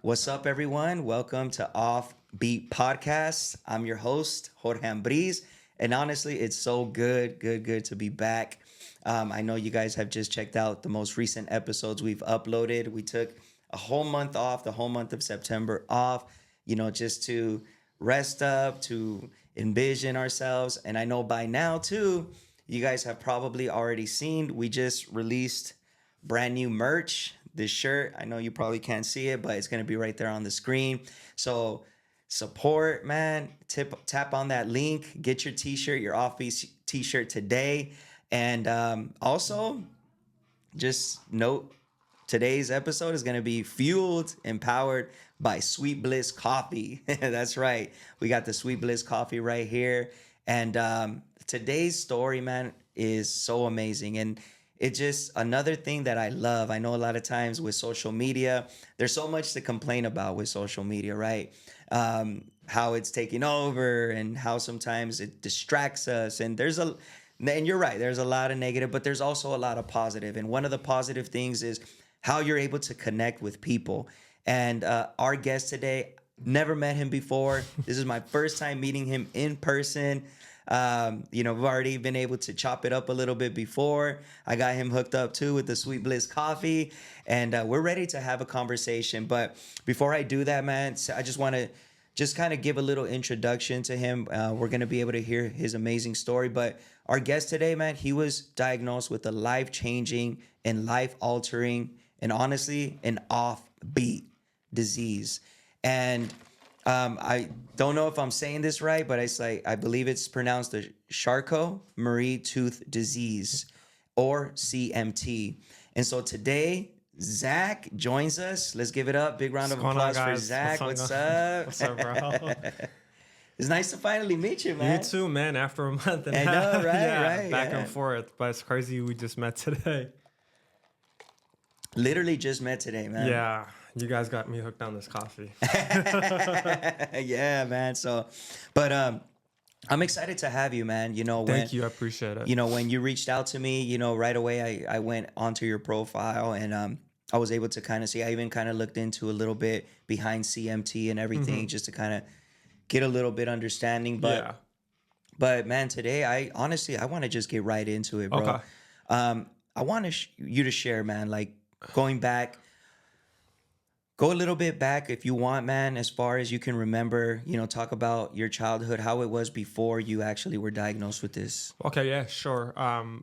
What's up, everyone? Welcome to Offbeat Podcast. I'm your host, Jorge Ambriz. And honestly, it's so good to be back. I know you guys have just checked out the most recent episodes we've uploaded. We took a whole month off, the whole month of September off, just to rest up, to envision ourselves. And I know by now, too, you guys have probably already seen, we just released brand new merch. This shirt, I know you probably can't see it, but it's going to be right there on the screen. So support, man. Tap on that link. Get your t-shirt, your Offbeat t-shirt today. And also, just note, today's episode is going to be fueled and powered by Sweet Bliss Coffee. That's right. We got the Sweet Bliss Coffee right here. And today's story, man, is so amazing. And it's just another thing that I love. I know a lot of times with social media, there's so much to complain about with social media, right? How it's taking over and how sometimes it distracts us. And you're right, there's a lot of negative, but there's also a lot of positive. And one of the positive things is how you're able to connect with people. And our guest today, never met him before. This is my first time meeting him in person. We've already been able to chop it up a little bit before. I got him hooked up too with the Sweet Bliss coffee, and we're ready to have a conversation. But before I do that, man, I just want to kind of give a little introduction to him. We're going to be able to hear his amazing story. But our guest today, man, he was diagnosed with a life-changing and life-altering and honestly an offbeat disease. And I don't know if I'm saying this right, but I believe it's pronounced the Charcot-Marie-Tooth disease, or CMT. And so today, Zac joins us. Let's give it up. Big round of applause for Zac. What's up? What's up, bro? It's nice to finally meet you, man. You too, man. After a month and a I half. know, right? Back and forth. But it's crazy we just met today. Literally just met today, man. Yeah. You guys got me hooked on this coffee. Yeah, man. But I'm excited to have you, man. Thank you. I appreciate it. When you reached out to me, right away I went onto your profile and I was able to kind of see. I even kind of looked into a little bit behind CMT and everything, just to kind of get a little bit understanding. But man, today I want to just get right into it, bro. Okay. I want you to share, man, like going back. Go a little bit back if you want, man, as far as you can remember, talk about your childhood, how it was before you actually were diagnosed with this. Okay, yeah, sure.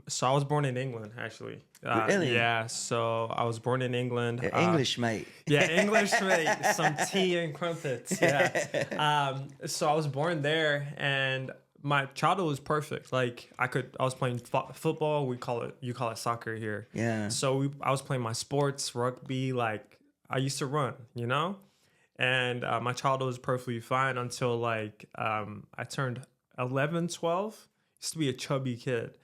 So I was born in England, actually. Really? Yeah, so I was born in England. English, mate. Yeah, English, mate. Some tea and crumpets, yeah. So I was born there, and my childhood was perfect. Like I was playing football. You call it soccer here. Yeah. So I was playing my sports, rugby, like, I used to run, and my childhood was perfectly fine until I turned 11, 12. Used to be a chubby kid.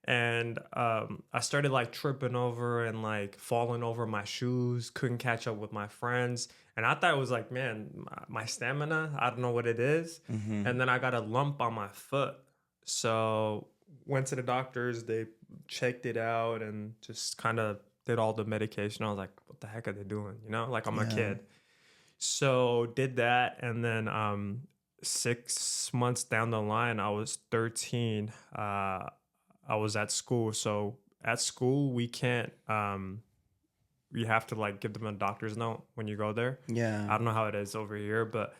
And I started tripping over and falling over my shoes, couldn't catch up with my friends. And I thought it was man, my stamina, I don't know what it is. Mm-hmm. And then I got a lump on my foot. So went to the doctors, they checked it out and just kind of did all the medication. I was like, what the heck are they doing? I'm a kid. So did that. And then 6 months down the line, I was 13. I was at school. So at school, we can't, you have to give them a doctor's note when you go there. Yeah. I don't know how it is over here, but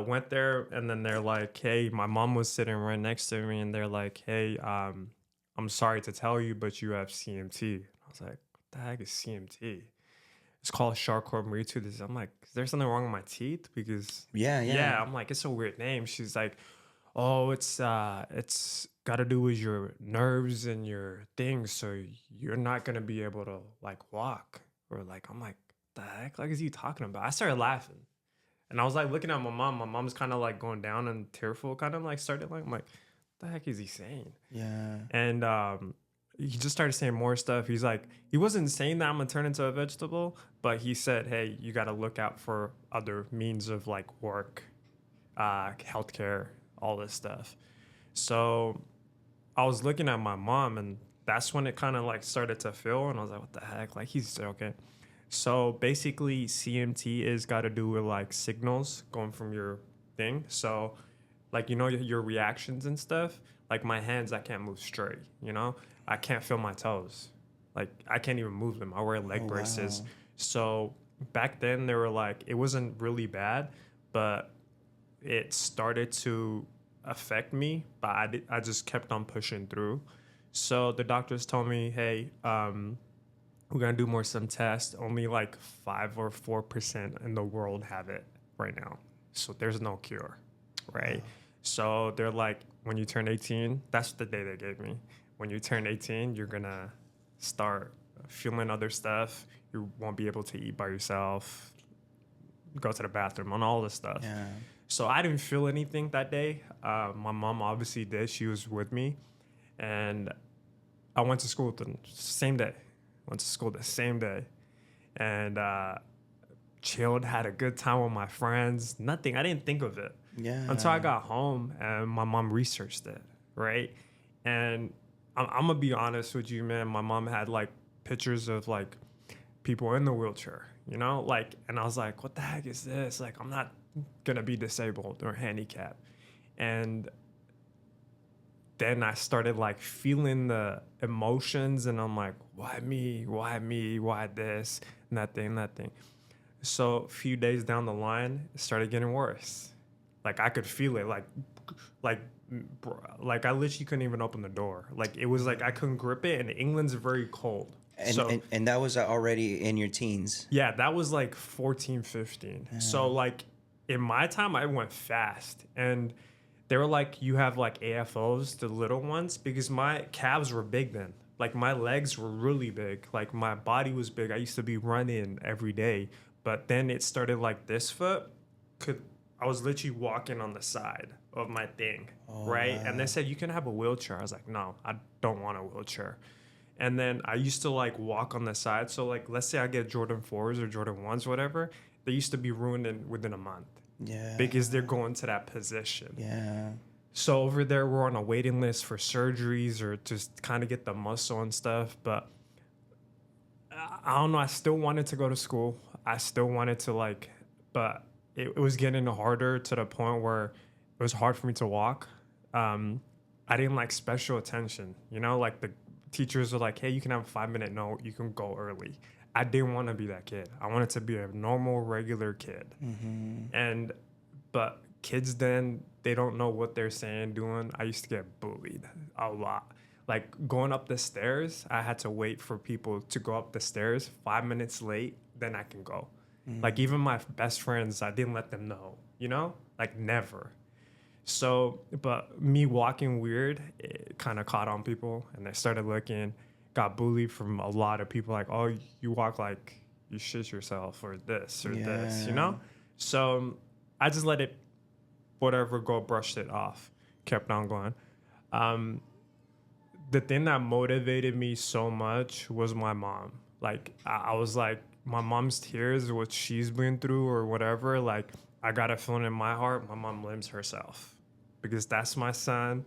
went there and then they're like, hey, my mom was sitting right next to me and they're like, hey, I'm sorry to tell you, but you have CMT. I was like, the heck is CMT? It's called Charcot-Marie-Tooth. I'm like, is there something wrong with my teeth? Because yeah, I'm like, it's a weird name. She's like, oh, it's got to do with your nerves and your things, so you're not gonna be able to walk or I'm like, the heck is he talking about? I started laughing, and I was looking at my mom. My mom's kind of going down and tearful, kind of started I'm like, the heck is he saying? Yeah. And he just started saying more stuff. He's like, he wasn't saying that I'm gonna turn into a vegetable, but he said, hey, you got to look out for other means of work, healthcare, all this stuff. So I was looking at my mom, and that's when it kind of started to feel, and I was like, what the heck? He's joking. So basically, CMT is got to do with like signals going from your thing. So, like, you know, your reactions and stuff. Like my hands, I can't move straight. You know, I can't feel my toes. Like I can't even move them. I wear leg Oh, braces. wow. So back then, they were like, it wasn't really bad, but it started to affect me. But I just kept on pushing through. So the doctors told me, hey, we're gonna do some tests. Only like 5 or 4% in the world have it right now, so there's no cure, right? Wow. So they're like, when you turn 18, that's the day they gave me. When you turn 18, you're gonna start feeling other stuff. You won't be able to eat by yourself, go to the bathroom, and all this stuff. Yeah. So I didn't feel anything that day. My mom obviously did. She was with me, and I went to school the same day. Went to school the same day, and chilled, had a good time with my friends. Nothing. I didn't think of it Yeah. until I got home, and my mom researched it, right? And I'm gonna be honest with you, man. My mom had like pictures of like people in the wheelchair, you know, like, and I was like, what the heck is this? Like, I'm not gonna be disabled or handicapped, and then I started like feeling the emotions, and I'm like, why me? Why me? Why this? Nothing. So a few days down the line, it started getting worse. Like I could feel it, like, like I literally couldn't even open the door. Like it was like I couldn't grip it, and England's very cold. And, So and that was already in your teens. yeah, that was like 14, 15. So like in my time, I went fast, and they were like, you have like AFOs, the little ones, because my calves were big then. Like my legs were really big. Like my body was big. I used to be running every day, but then it started like this foot. I was literally walking on the side of my thing, right? Wow. And they said you can have a wheelchair. I was like, no, I don't want a wheelchair. And then I used to like walk on the side. So like, let's say I get Jordan 4s or Jordan 1s, whatever. They used to be ruined within a month. Yeah. Because they're going to that position. Yeah. So over there, we're on a waiting list for surgeries or just kind of get the muscle and stuff. But I don't know. I still wanted to go to school. I still wanted to like, but it was getting harder to the point where it was hard for me to walk. I didn't like special attention, you know, like the teachers were like, hey, you can have a 5-minute note. You can go early. I didn't want to be that kid. I wanted to be a normal, regular kid. Mm-hmm. But kids then, they don't know what they're saying, doing. I used to get bullied a lot. Like going up the stairs, I had to wait for people to go up the stairs 5 minutes late, then I can go. Like even my best friends, I didn't let them know, you know? Like never. So, but me walking weird, it kind of caught on people, and they started looking, got bullied from a lot of people like, oh, you walk like you shit yourself or this or this, you know? So I just let it, whatever, go, brushed it off, kept on going. The thing that motivated me so much was my mom. Like, I was like, my mom's tears, what she's been through or whatever, like, I got a feeling in my heart, my mom blames herself because that's my son.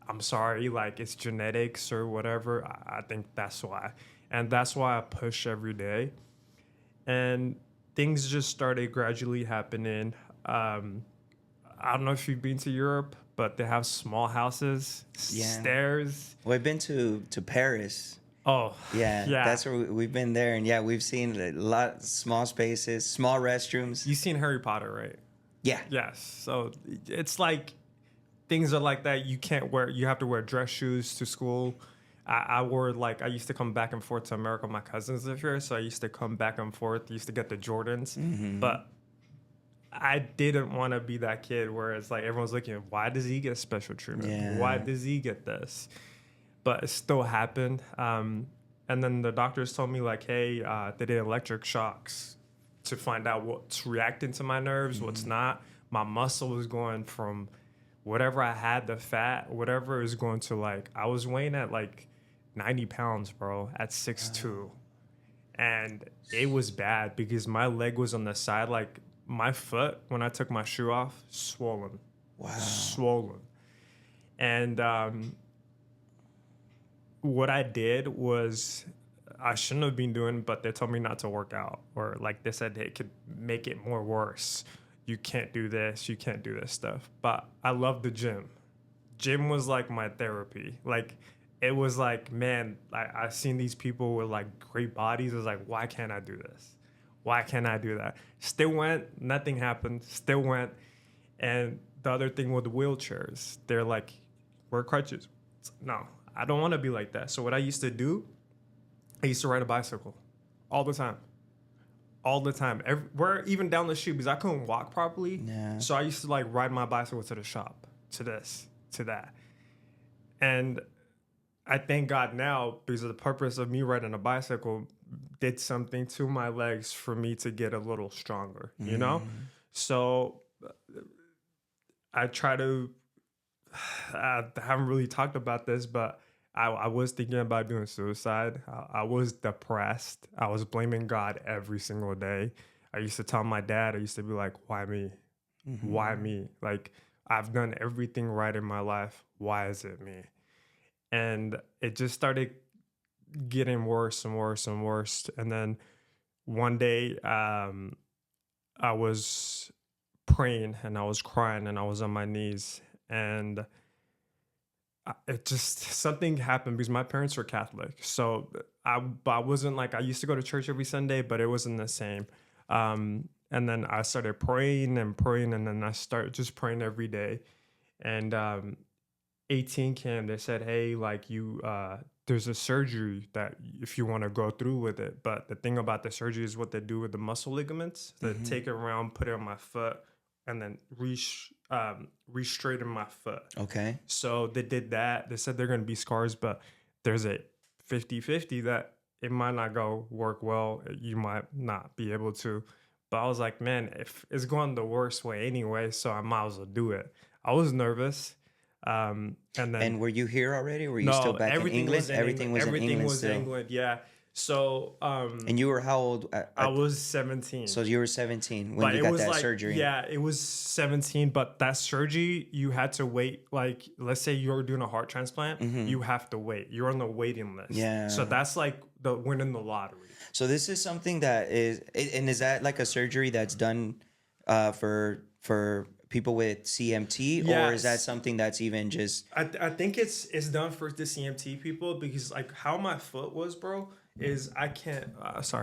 I'm sorry, like, it's genetics or whatever. I think that's why. And that's why I push every day. And things just started gradually happening. I don't know if you've been to Europe, but they have small houses, stairs. Well, I've been to Paris. Oh, Yeah, yeah. that's where we've been there, and yeah, we've seen a lot small spaces, small restrooms. You've seen Harry Potter, right? Yeah, Yes. So it's like things are like that. You have to wear dress shoes to school. I wore like, I used to come back and forth to America. My cousins live here, so I used to come back and forth. Used to get the Jordans, but I didn't want to be that kid where it's like everyone's looking, why does he get special treatment? Yeah. Why does he get this? But it still happened. And then the doctors told me like, hey, they did electric shocks to find out what's reacting to my nerves, what's not. My muscle was going from whatever I had, the fat, whatever is going to like, I was weighing at like 90 pounds, bro, at 6'2". And it was bad because my leg was on the side, like my foot, when I took my shoe off, swollen. Wow. Swollen. And what I did was I shouldn't have been doing, but they told me not to work out, or like they said it could make it more worse. You can't do this, you can't do this stuff. But I love the gym. Gym was like my therapy. Like it was like, man, I've seen these people with like great bodies. It's like, why can't I do this? Why can't I do that? Still went, nothing happened. Still went. And the other thing with the wheelchairs, they're like, wear crutches. No, I don't want to be like that. So what I used to do, I used to ride a bicycle all the time. All the time. We're even down the street because I couldn't walk properly. Yeah. So I used to like ride my bicycle to the shop, to this, to that. And I thank God now because of the purpose of me riding a bicycle did something to my legs for me to get a little stronger, you know? So I try to, I haven't really talked about this, but I was thinking about doing suicide. I was depressed. I was blaming God every single day. I used to tell my dad, I used to be like, why me? Why me? Like, I've done everything right in my life. Why is it me? And it just started getting worse and worse and worse. And then one day, I was praying and I was crying and I was on my knees, and it just, something happened because my parents were Catholic. So I wasn't like, I used to go to church every Sunday, but it wasn't the same. And then I started praying and praying, and then I started just praying every day. And 18 came, they said, hey, like there's a surgery that if you want to go through with it. But the thing about the surgery is what they do with the muscle ligaments. They take it around, put it on my foot, and then re-straighten my foot. Okay. So they did that. They said they're going to be scars, but there's a 50-50 that it might not work well. You might not be able to. But I was like, man, if it's going the worst way anyway, so I might as well do it. I was nervous. And were you here already? Were you still back in England? Everything was in England still. England, yeah. So, and you were how old? I was 17. So you were 17 when you got that surgery. Yeah, it was 17. But that surgery, you had to wait. Like, let's say you're doing a heart transplant, you have to wait. You're on the waiting list. Yeah. So that's like the winning the lottery. So this is something that is that like a surgery that's done for people with CMT, or is that something that's even just? I think it's done for the CMT people, because like how my foot was, bro, is I can't.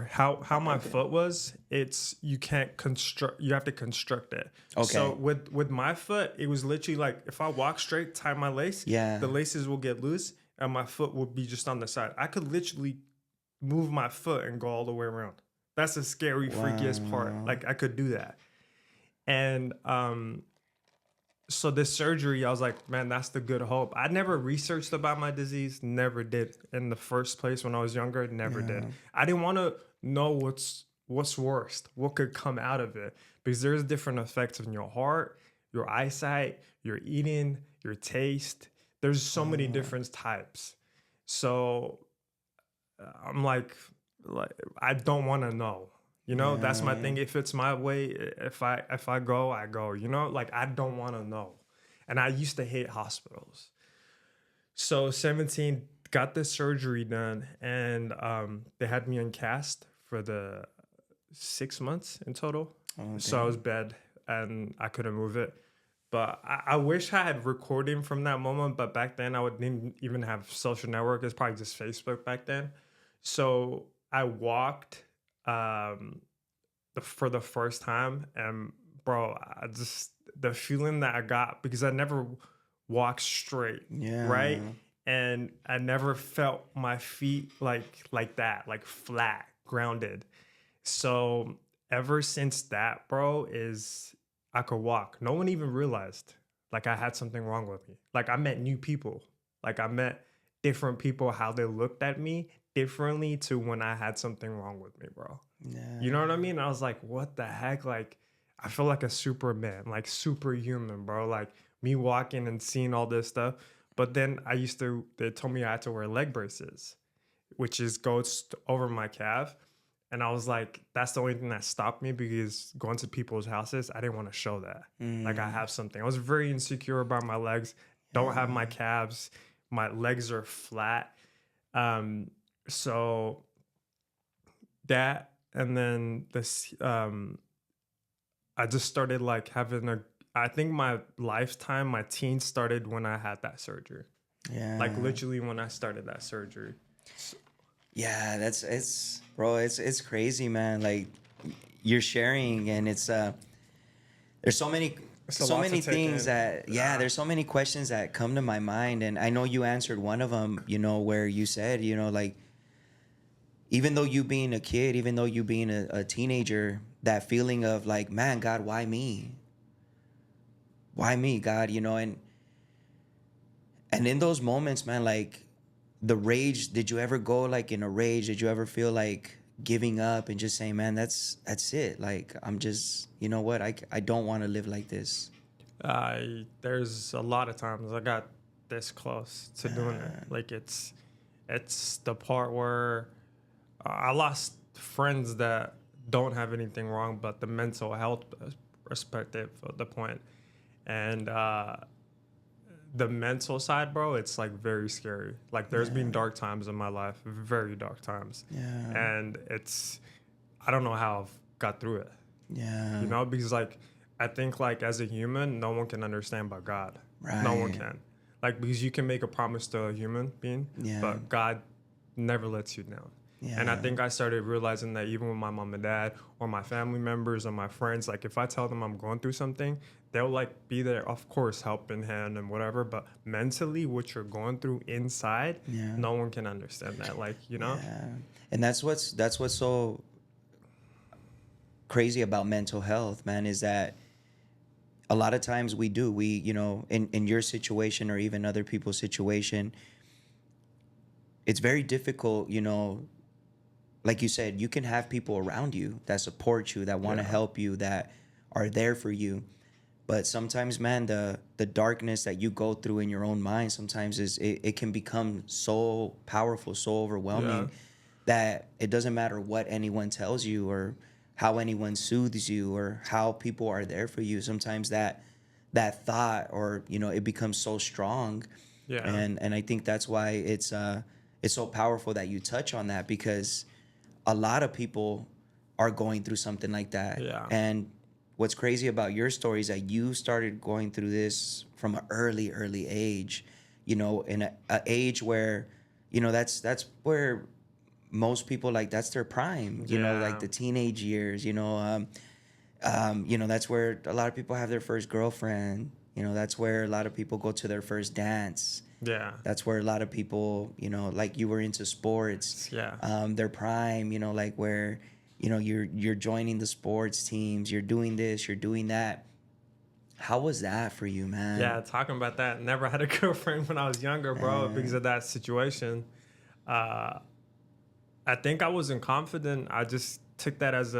How my foot was, it's you can't construct. You have to construct it. Okay. So with my foot, it was literally like if I walk straight, tie my lace, the laces will get loose, and my foot will be just on the side. I could literally move my foot and go all the way around. That's the scary, freakiest part. Like I could do that. And so this surgery, I was like, man, that's the good hope. I never researched about my disease, never did in the first place when I was younger, never did. I didn't want to know what's worst, what could come out of it, because there's different effects on your heart, your eyesight, your eating, your taste. There's so many different types. So I'm like I don't want to know. You know, that's my thing. If it's my way, if I go, I go. You know, like I don't want to know. And I used to hate hospitals. So 17, got this surgery done, and they had me in cast for the 6 months in total. Oh, so I was bed and I couldn't move it. But I wish I had recording from that moment. But back then I didn't even have social network. It's probably just Facebook back then. So I walked for the first time, and bro, I just, the feeling that I got, because I never walked straight, right? And I never felt my feet like that, like flat, grounded. So ever since that, bro, is I could walk. No one even realized like I had something wrong with me. Like I met new people. Like I met different people, how they looked at me differently to when I had something wrong with me, bro. Yeah. You know what I mean? I was like, what the heck? Like, I feel like a Superman, like superhuman, bro. Like me walking and seeing all this stuff. But then they told me I had to wear leg braces, which goes over my calf. And I was like, that's the only thing that stopped me, because going to people's houses, I didn't want to show that. Like I have something. I was very insecure about my legs. Don't have my calves. My legs are flat. So that, and then this, I just started like having I think my lifetime, my teens started when I had that surgery. Yeah. Like literally when I started that surgery. Yeah, bro, it's crazy, man. Like you're sharing, and there's It's a so lot to many take things in. that, yeah, there's so many questions that come to my mind, and I know you answered one of them, where you said, like, even though you being a kid, even though you being a teenager, that feeling of like, man, God, why me? Why me, God? And in those moments, man, like the rage, did you ever go like in a rage? Did you ever feel like giving up and just saying, man, that's it. Like, I'm just, you know what? I don't want to live like this. There's a lot of times I got this close to doing it. Like it's the part where I lost friends that don't have anything wrong, but the mental health perspective of the point. And the mental side, bro, it's like very scary. Like there's been dark times in my life, very dark times. Yeah. And I don't know how I've got through it. Yeah. Because like I think like as a human, no one can understand but God. Right. No one can. Like because you can make a promise to a human being, but God never lets you down. Yeah. And I think I started realizing that even with my mom and dad or my family members or my friends, like if I tell them I'm going through something, they'll like be there, of course, helping hand and whatever. But mentally, what you're going through inside, no one can understand that. Like, Yeah. And that's what's so crazy about mental health, man, is that a lot of times we in your situation or even other people's situation, it's very difficult, like you said, you can have people around you that support you, that want to help you, that are there for you. But sometimes, man, the darkness that you go through in your own mind sometimes it can become so powerful, so overwhelming that it doesn't matter what anyone tells you or how anyone soothes you or how people are there for you. Sometimes that thought or, it becomes so strong. Yeah. And I think that's why it's so powerful that you touch on that, because a lot of people are going through something like that. Yeah. And what's crazy about your story is that you started going through this from an early age, in a age where, that's where most people, like, that's their prime, like the teenage years, that's where a lot of people have their first girlfriend. That's where a lot of people go to their first dance. Yeah. That's where a lot of people, like you were into sports. Yeah. Their prime, like where, you're joining the sports teams, you're doing this, you're doing that. How was that for you, man? Yeah, talking about that, never had a girlfriend when I was younger, bro, because of that situation. I think I wasn't confident. I just took that as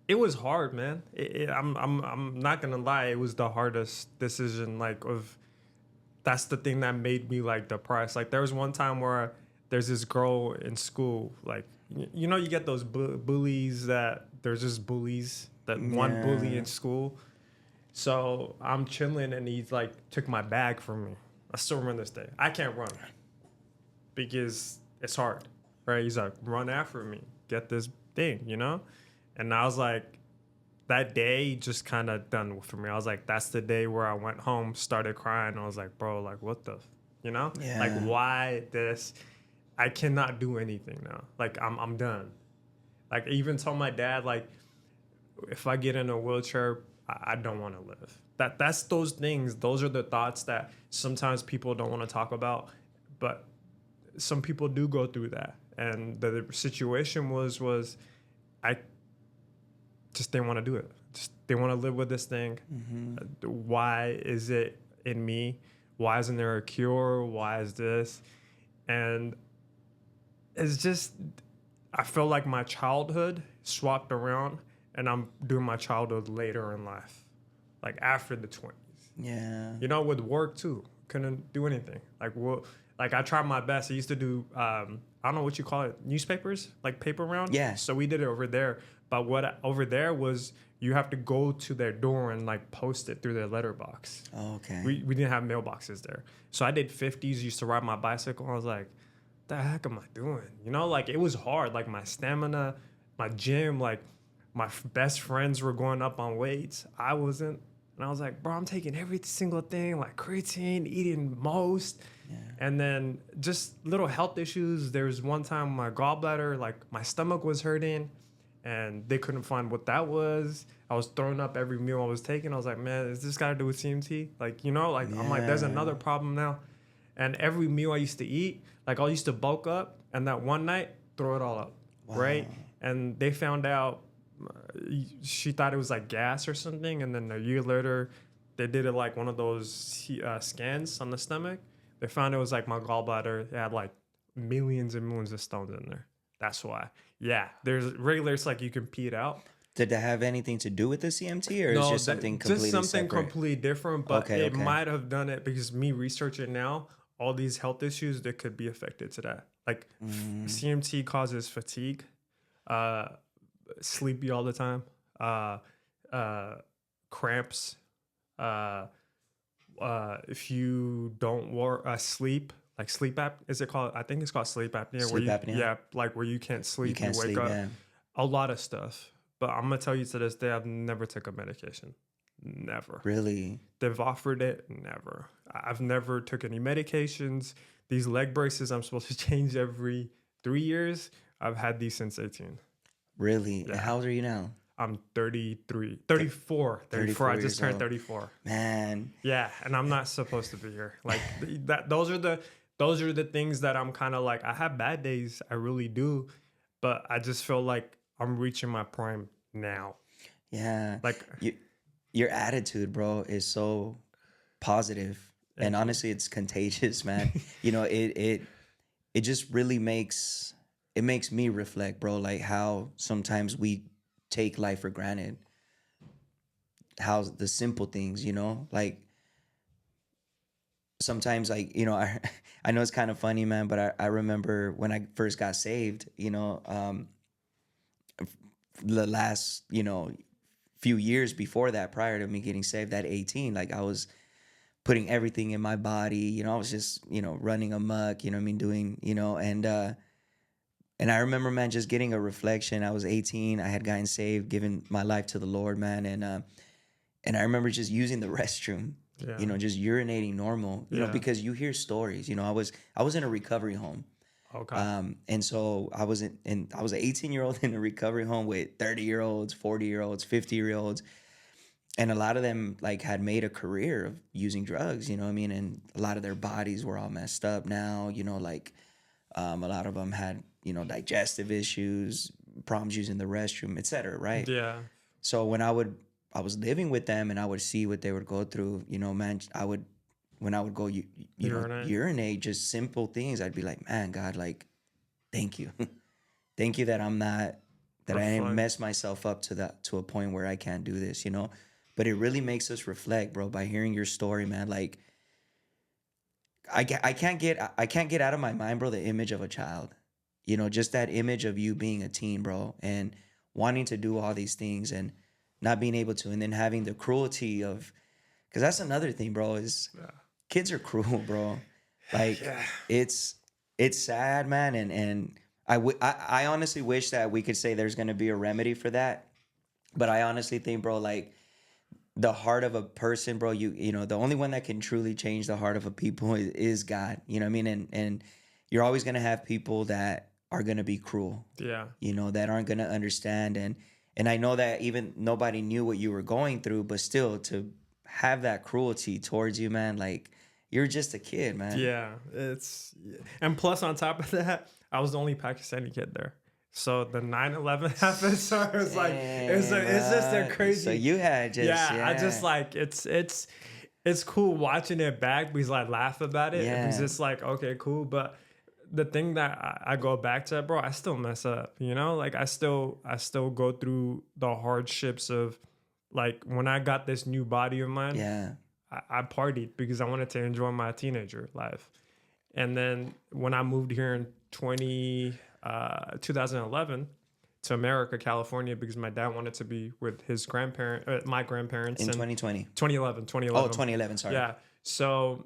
it was hard, man. I'm not gonna lie, it was the hardest decision. That's the thing that made me like depressed. Like there was one time where there's this girl in school, like you get those bullies that there's just bullies that one bully in school. So I'm chilling and he like took my bag from me. I still remember this day. I can't run because it's hard, right? He's like, run after me, get this thing, And I was like, that day just kind of done for me. I was like, that's the day where I went home, started crying. I was like, bro, like what the, like why this? I cannot do anything now. Like I'm done. Like I even told my dad, like if I get in a wheelchair, I don't want to live. That's those things. Those are the thoughts that sometimes people don't want to talk about, but some people do go through that. And the situation was I just didn't want to do it. Just didn't want to live with this thing. Mm-hmm. Why is it in me? Why isn't there a cure? Why is this? And it's just, I feel like my childhood swapped around and I'm doing my childhood later in life, like after the 20s. Yeah. With work too. Couldn't do anything. Like I tried my best. I used to do, I don't know what you call it, newspapers, like paper round. Yeah. So we did it over there. But over there was you have to go to their door and like post it through their letterbox. Oh, okay. We didn't have mailboxes there. So I did 50s, used to ride my bicycle. I was like, the heck am I doing? You know, like it was hard. Like my stamina, my gym, like my best friends were going up on weights. I wasn't. And I was like, bro, I'm taking every single thing, like creatine, eating most. Yeah. And then just little health issues. There was one time my gallbladder, like my stomach was hurting and they couldn't find what that was. I was throwing up every meal I was taking. I was like, man, is this got to do with CMT? Like, you know, like I'm like, there's another problem now. And every meal I used to eat, like I used to bulk up and that one night, throw it all up, right? And they found out, she thought it was like gas or something. And then a year later, they did it like one of those scans on the stomach. They found it was like my gallbladder. It had like millions and millions of stones in there. That's why. Yeah, there's regulators like you can pee it out. Did that have anything to do with the CMT, or is it just something completely just something separate? Completely different? But it might have done it because me researching now, all these health issues that could be affected to that. Like CMT causes fatigue, sleepy all the time, cramps. If you don't sleep, like sleep is it called? I think it's called sleep apnea. Sleep apnea? Yeah, like where you can't sleep, you wake up. Yeah. A lot of stuff. But I'm gonna tell you to this day, I've never took a medication. Never. Really? They've offered it. Never. I've never took any medications. These leg braces I'm supposed to change every 3 years. I've had these since 18. Really? Yeah. And how old are you now? I'm 34. I just turned 34. Man. Yeah, and I'm not supposed to be here. Like that. Those are the things that I'm kind of like. I have bad days. I really do, but I just feel like I'm reaching my prime now. Yeah. Like your attitude, bro, is so positive. And honestly, it's contagious, man. You know, it just really makes me reflect, bro, like how sometimes we take life for granted. How the simple things, you know, like sometimes, like, you know, I know it's kind of funny, man, but I remember when I first got saved, you know, the last, you know, few years before that, prior to me getting saved at 18, like I was putting everything in my body, you know, I was just, you know, running amok, you know what I mean, doing, you know, and I remember, man, just getting a reflection. I was 18, I had gotten saved, given my life to the Lord, man, and I remember just using the restroom, you know, just urinating normal, you know, because you hear stories, you know, I was in a recovery home. Okay. And so I was an 18-year-old in a recovery home with 30-year-olds, 40-year-olds, 50-year-olds. And a lot of them like had made a career of using drugs, you know what I mean? And a lot of their bodies were all messed up now, you know, like a lot of them had, you know, digestive issues, problems using the restroom, et cetera, right? Yeah. So when I was living with them and I would see what they would go through, you know, man, when I would go, urinate, just simple things, I'd be like, man, God, like, thank you. Thank you that I didn't mess myself up to a point where I can't do this, you know? But it really makes us reflect, bro, by hearing your story, man. Like, I can't get out of my mind, bro, the image of a child, you know, just that image of you being a teen, bro, and wanting to do all these things and not being able to, and then having the cruelty of, because that's another thing, bro, is kids are cruel, bro. Like, it's sad, man, and I honestly wish that we could say there's going to be a remedy for that, but I honestly think, bro, like, the heart of a person, bro, you know, the only one that can truly change the heart of a people is God, you know what I mean? And you're always going to have people that are going to be cruel, you know, that aren't going to understand, and I know that even nobody knew what you were going through, but still to have that cruelty towards you, man, like, you're just a kid, man. Yeah, and plus on top of that, I was the only Pakistani kid there. So the 9/11 happened, so it was like, it's just a crazy. So you had just, I just like, it's cool watching it back because I laugh about it. Because it's like, okay, cool. But the thing that I go back to, bro, I still mess up, you know? Like I still go through the hardships of, like, when I got this new body of mine, I partied because I wanted to enjoy my teenager life. And then when I moved here in 2011 to America, California, because my dad wanted to be with his my grandparents. In 2020? 2011. Oh, 2011, sorry. Yeah. So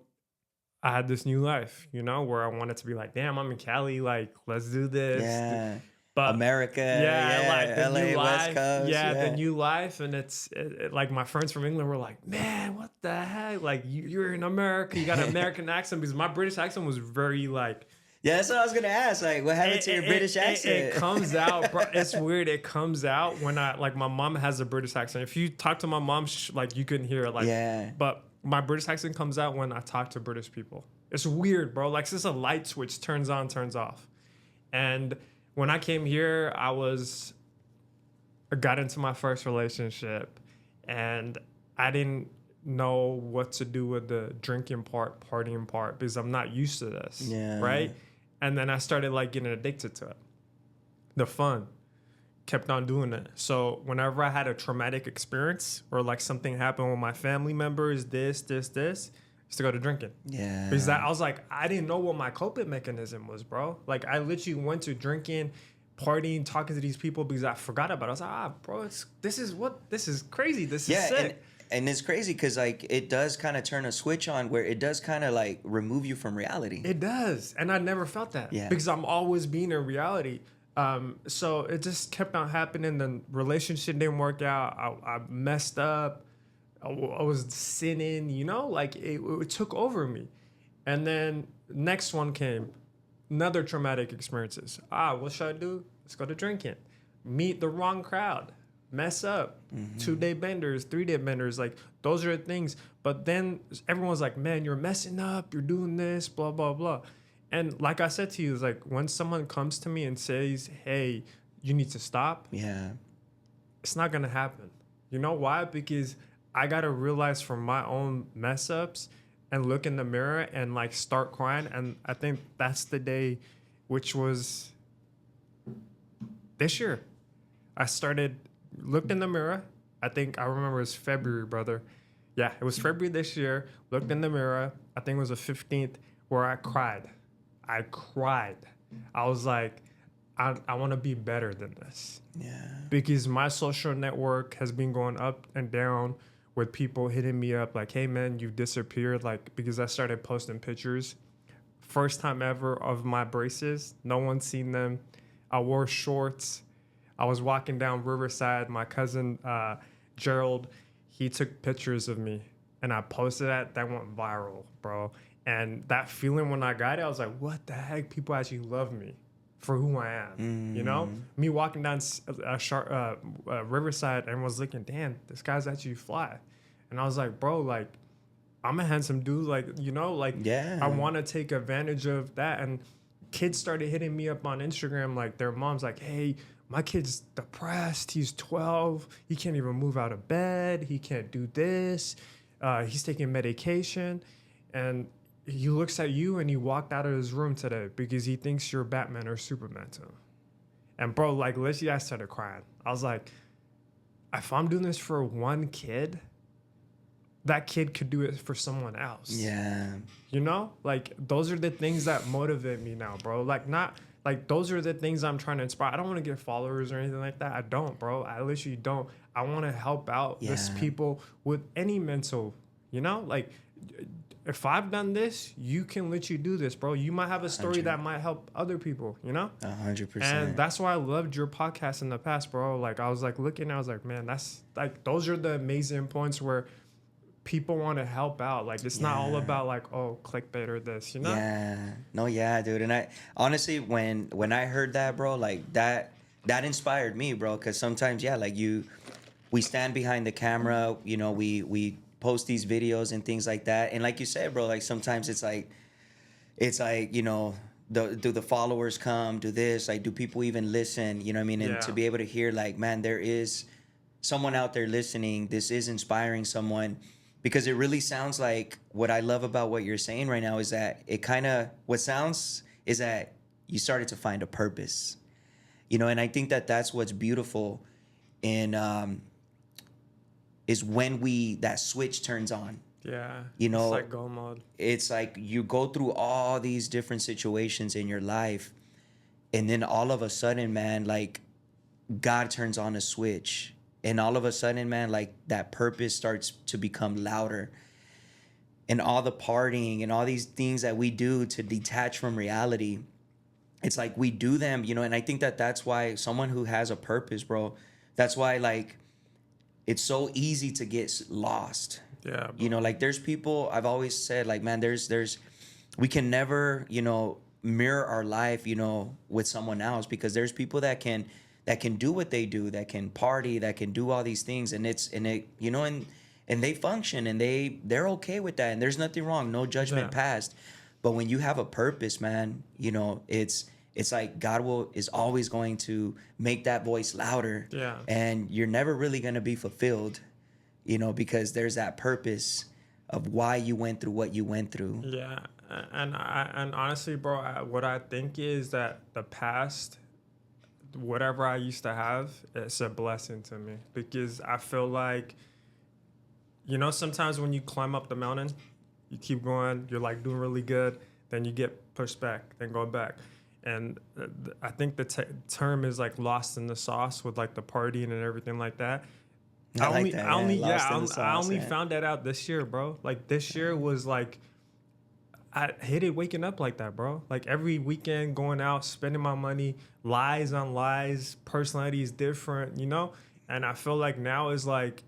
I had this new life, you know, where I wanted to be like, damn, I'm in Cali, like, let's do this. Yeah. But America, yeah, like yeah, the new LA, West life, Coast, yeah, the yeah. new life, and like my friends from England were like, man, what the heck? Like you're in America, you got an American accent, because my British accent was very like Yeah, that's what I was gonna ask. Like, what happened to your British it accent? comes out, bro. It's weird. It comes out when I like my mom has a British accent. If you talk to my mom, like you couldn't hear it. Like, Yeah. but my British accent comes out when I talk to British people. It's weird, bro. Like it's just a light switch, turns on, turns off. And when I came here, I got into my first relationship, and I didn't know what to do with the drinking part, partying part, because I'm not used to this. Yeah. Right. And then I started like getting addicted to it. The fun kept on doing it. So whenever I had a traumatic experience or like something happened with my family members, this, I used to go to drinking. Yeah. Because I was like, I didn't know what my coping mechanism was, bro. Like I literally went to drinking, partying, talking to these people because I forgot about it. I was like, bro, this is crazy. This is sick. And it's crazy because like it does kind of turn a switch on where it does kind of like remove you from reality. It does. And I never felt that. Yeah. Because I'm always being in reality. So it just kept on happening. The relationship didn't work out. I messed up. I was sinning, you know, like it took over me. And then next one came, another traumatic experiences. What should I do? Let's go to drinking. Meet the wrong crowd. Mess up. 2-day benders, 3-day benders. Like those are the things. But then everyone's like, man, you're messing up. You're doing this, blah, blah, blah. And like I said to you, it's like when someone comes to me and says, hey, you need to stop. Yeah. It's not going to happen. You know why? Because I got to realize from my own mess ups and look in the mirror and like start crying. And I think that's the day, which was this year. I looked in the mirror. I think I remember it was February, brother. Yeah, it was February this year. Looked in the mirror. I think it was the 15th where I cried. I was like, I want to be better than this. Yeah. Because my social network has been going up and down with people hitting me up like, hey, man, you've disappeared. Like, because I started posting pictures. First time ever of my braces. No one's seen them. I wore shorts. I was walking down Riverside. My cousin, Gerald, he took pictures of me. And I posted that. That went viral, bro. And that feeling when I got it, I was like, what the heck? People actually love me for who I am. You know? Me walking down Riverside, everyone's looking, damn, this guy's actually fly. And I was like, bro, like, I'm a handsome dude. Like, you know, like, Yeah. I want to take advantage of that. And kids started hitting me up on Instagram, like, their mom's like, hey, my kid's depressed. He's 12. He can't even move out of bed. He can't do this. He's taking medication. And he looks at you and he walked out of his room today because he thinks you're Batman or Superman to him. And bro, like literally I started crying. I was like, if I'm doing this for one kid, that kid could do it for someone else. Yeah. You know? Like those are the things that motivate me now, bro. Like not like those are the things I'm trying to inspire. I don't want to get followers or anything like that. I don't, bro. I literally don't. I want to help out these people with any mental, you know? Like if I've done this, you can literally do this, bro. You might have a story 100. that might help other people, you know? 100%. And that's why I loved your podcast in the past, bro. Like I was like looking, I was like, man, that's like those are the amazing points where people want to help out. Like it's not all about like, oh, clickbait or this, you know? Yeah. No, yeah, dude. And I honestly, when I heard that, bro, like that inspired me, bro. Because sometimes, like we stand behind the camera, you know, we post these videos and things like that. And like you said, bro, like sometimes it's like, you know, do the followers come, do this, like do people even listen, you know what I mean? And to be able to hear like, man, there is someone out there listening, this is inspiring someone, because it really sounds like what I love about what you're saying right now is that what sounds is that you started to find a purpose, you know? And I think that that's what's beautiful in, is when that switch turns on. Yeah. You know, it's like go mode. It's like you go through all these different situations in your life, and then all of a sudden, man, like God turns on a switch, and all of a sudden, man, like that purpose starts to become louder. and all the partying and all these things that we do to detach from reality, it's like we do them, you know. And I think that that's why someone who has a purpose, bro, that's why like it's so easy to get lost. Yeah, You know, like there's people, I've always said, like, man, there's we can never, you know, mirror our life, you know, with someone else, because there's people that can do what they do, that can party, that can do all these things, and it, you know, and they function, and they're okay with that, and there's nothing wrong, no judgment yeah, passed. But when you have a purpose, man, you know, it's like is always going to make that voice louder, yeah. and you're never really going to be fulfilled, you know, because there's that purpose of why you went through what you went through. Yeah, and honestly, bro, what I think is that the past, whatever I used to have, it's a blessing to me, because I feel like, you know, sometimes when you climb up the mountain, you keep going, you're like doing really good, then you get pushed back, then go back. And I think the term is like lost in the sauce with like the partying and everything like that. I like that, man. Lost in the I sauce, only man. found that out this year, bro. Like this year was like, I hated waking up like that, bro. Like every weekend going out, spending my money, lies on lies, personality is different, you know? And I feel like now is like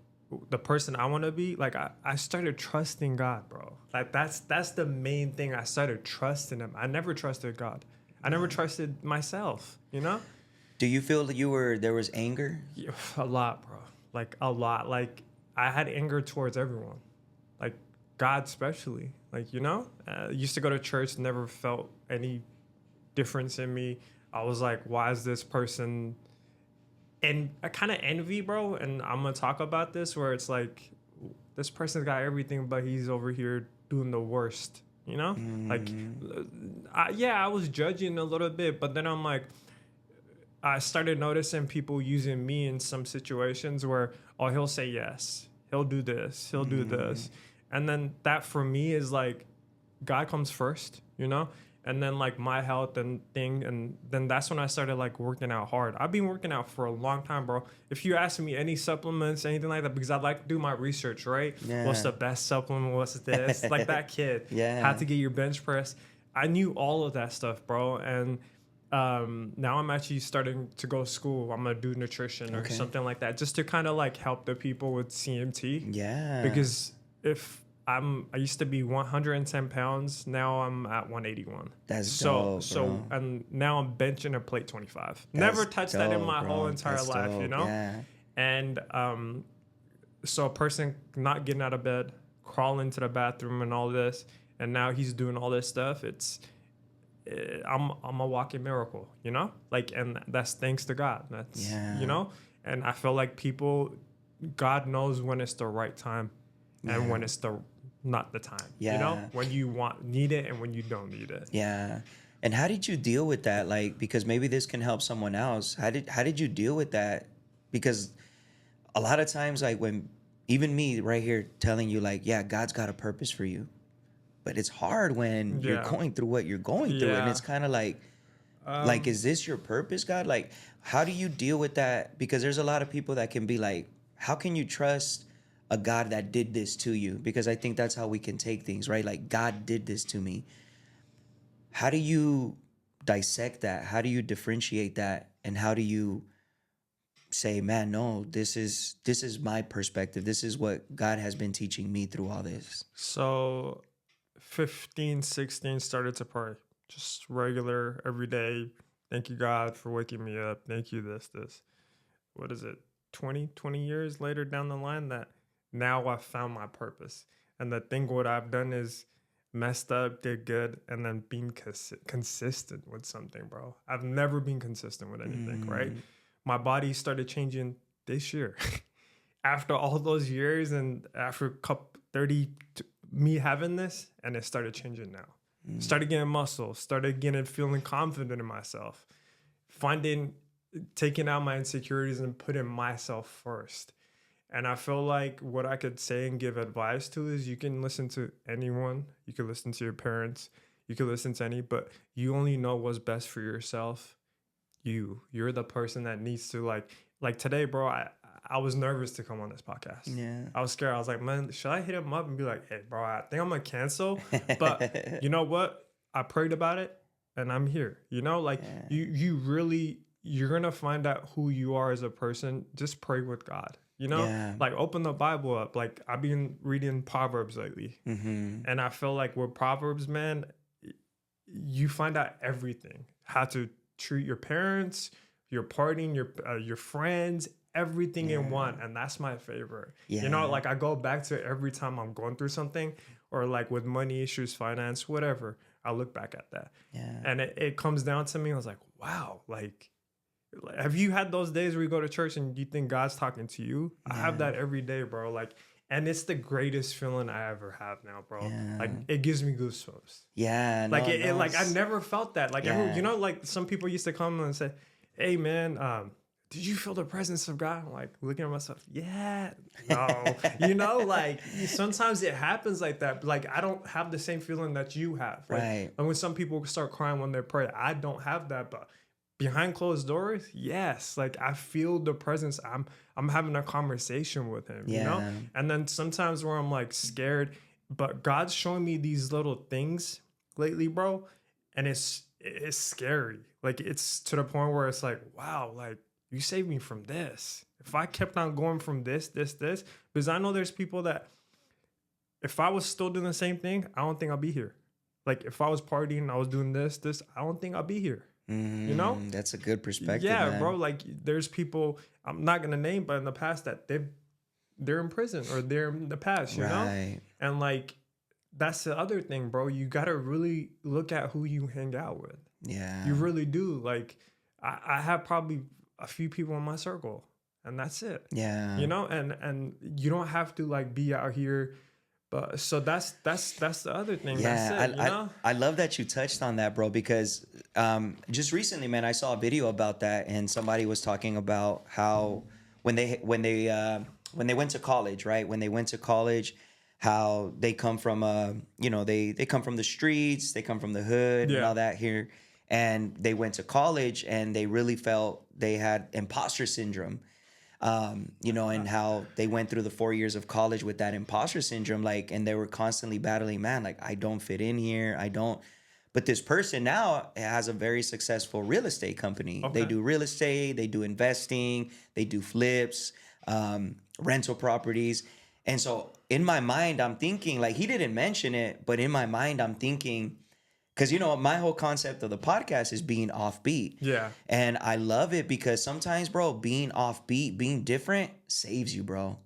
the person I want to be. Like I started trusting God, bro. Like that's the main thing. I started trusting him. I never trusted God. I never trusted myself, you know? Do you feel that there was anger? Yeah, a lot, bro. Like a lot. Like I had anger towards everyone, like God especially. Like, you know, used to go to church, never felt any difference in me. I was like, why is this person? And I kind of envy, bro. And I'm gonna talk about this, where it's like this person's got everything, but he's over here doing the worst. You know, like, I was judging a little bit, but then I'm like, I started noticing people using me in some situations where, oh, he'll say yes, he'll do this, he'll do this. And then that for me is like, God comes first, you know? And then like my health and thing. And then that's when I started like working out hard. I've been working out for a long time, bro. If you ask me any supplements, anything like that, because I like to do my research, right? Yeah. What's the best supplement? What's this? Like that kid. Yeah. How to get your bench press. I knew all of that stuff, bro. And now I'm actually starting to go to school. I'm gonna do nutrition or something like that, just to kind of like help the people with CMT. Yeah. Because I used to be 110 pounds. Now I'm at 181. That's dope, bro. And now I'm benching a plate 25. Never touched that in my whole entire life, you know? Yeah. And so a person not getting out of bed, crawling to the bathroom and all this, and now he's doing all this stuff. I'm a walking miracle, you know? Like, and that's thanks to God. That's, you know? And I feel like God knows when it's the right time and when it's not the time, you know? When you need it and when you don't need it. Yeah. And how did you deal with that? Like, because maybe this can help someone else. How did you deal with that? Because a lot of times, like when even me right here telling you like, yeah, God's got a purpose for you. But it's hard when you're going through what you're going through. And it's kind of like, is this your purpose, God? Like, how do you deal with that? Because there's a lot of people that can be like, how can you trust a God that did this to you? Because I think that's how we can take things, right? Like, God did this to me. How do you dissect that? How do you differentiate that? And how do you say, man, no, this is my perspective. This is what God has been teaching me through all this. So 15, 16, started to pray. Just regular, every day. Thank you, God, for waking me up. Thank you, this. What is it? 20 years later down the line, that now I've found my purpose. And the thing what I've done is messed up, did good, and then being consistent with something, bro. I've never been consistent with anything, right? My body started changing this year. After all those years and after 30, me having this, and it started changing now. Started getting muscle, started feeling confident in myself, taking out my insecurities and putting myself first. And I feel like what I could say and give advice to is, you can listen to anyone. You can listen to your parents. You can listen to but you only know what's best for yourself. You're the person that needs to like today, bro. I was nervous to come on this podcast. Yeah. I was scared. I was like, man, should I hit him up and be like, hey, bro, I think I'm gonna cancel. But you know what? I prayed about it and I'm here. You know, like you really, you're gonna find out who you are as a person. Just pray with God. You know, like open the Bible up. Like I've been reading Proverbs lately, and I feel like with Proverbs, man, you find out everything. How to treat your parents, your partying, your friends, everything in one. And that's my favorite. You know, like I go back to it every time I'm going through something, or like with money issues, finance, whatever. I look back at that, and it comes down to me. I was like, wow, like. Have you had those days where you go to church and you think God's talking to you? I have that every day, bro. Like, and it's the greatest feeling I ever have now, bro. Like, it gives me goosebumps. Yeah, like like I never felt that. Like, you know, like some people used to come and say, "Hey, man, did you feel the presence of God?" I'm like looking at myself, yeah, no, you know, like sometimes it happens like that. Like I don't have the same feeling that you have, right? And when some people start crying when they pray, I don't have that, but. Behind closed doors, yes. Like I feel the presence. I'm having a conversation with him, you know? And then sometimes where I'm like scared, but God's showing me these little things lately, bro. And it's scary. Like it's to the point where it's like, wow, like you saved me from this. If I kept on going from this, because I know there's people that if I was still doing the same thing, I don't think I'll be here. Like if I was partying, I was doing this, I don't think I'll be here. You know, that's a good perspective. Yeah, man. bro. Like, there's people I'm not gonna name, but in the past that they're in prison or they're in the past, you know. And like, that's the other thing, bro. You gotta really look at who you hang out with. Yeah, you really do. Like, I have probably a few people in my circle, and that's it. Yeah, you know, and you don't have to like be out here. But so that's the other thing. Yeah, that's it, you know? I love that you touched on that, bro, because just recently, man, I saw a video about that, and somebody was talking about how when they went to college, right? When they went to college, how they come from you know, they come from the streets, they come from the hood and all that here, and they went to college and they really felt they had imposter syndrome. You know, and how they went through the 4 years of college with that imposter syndrome, like, and they were constantly battling, man, like, I don't fit in here. I don't. But this person now has a very successful real estate company. Okay. They do real estate, they do investing, they do flips, rental properties. And so in my mind, I'm thinking, like, he didn't mention it, but in my mind, I'm thinking, because, you know, my whole concept of the podcast is being offbeat. Yeah. And I love it because sometimes, bro, being offbeat, being different saves you, bro.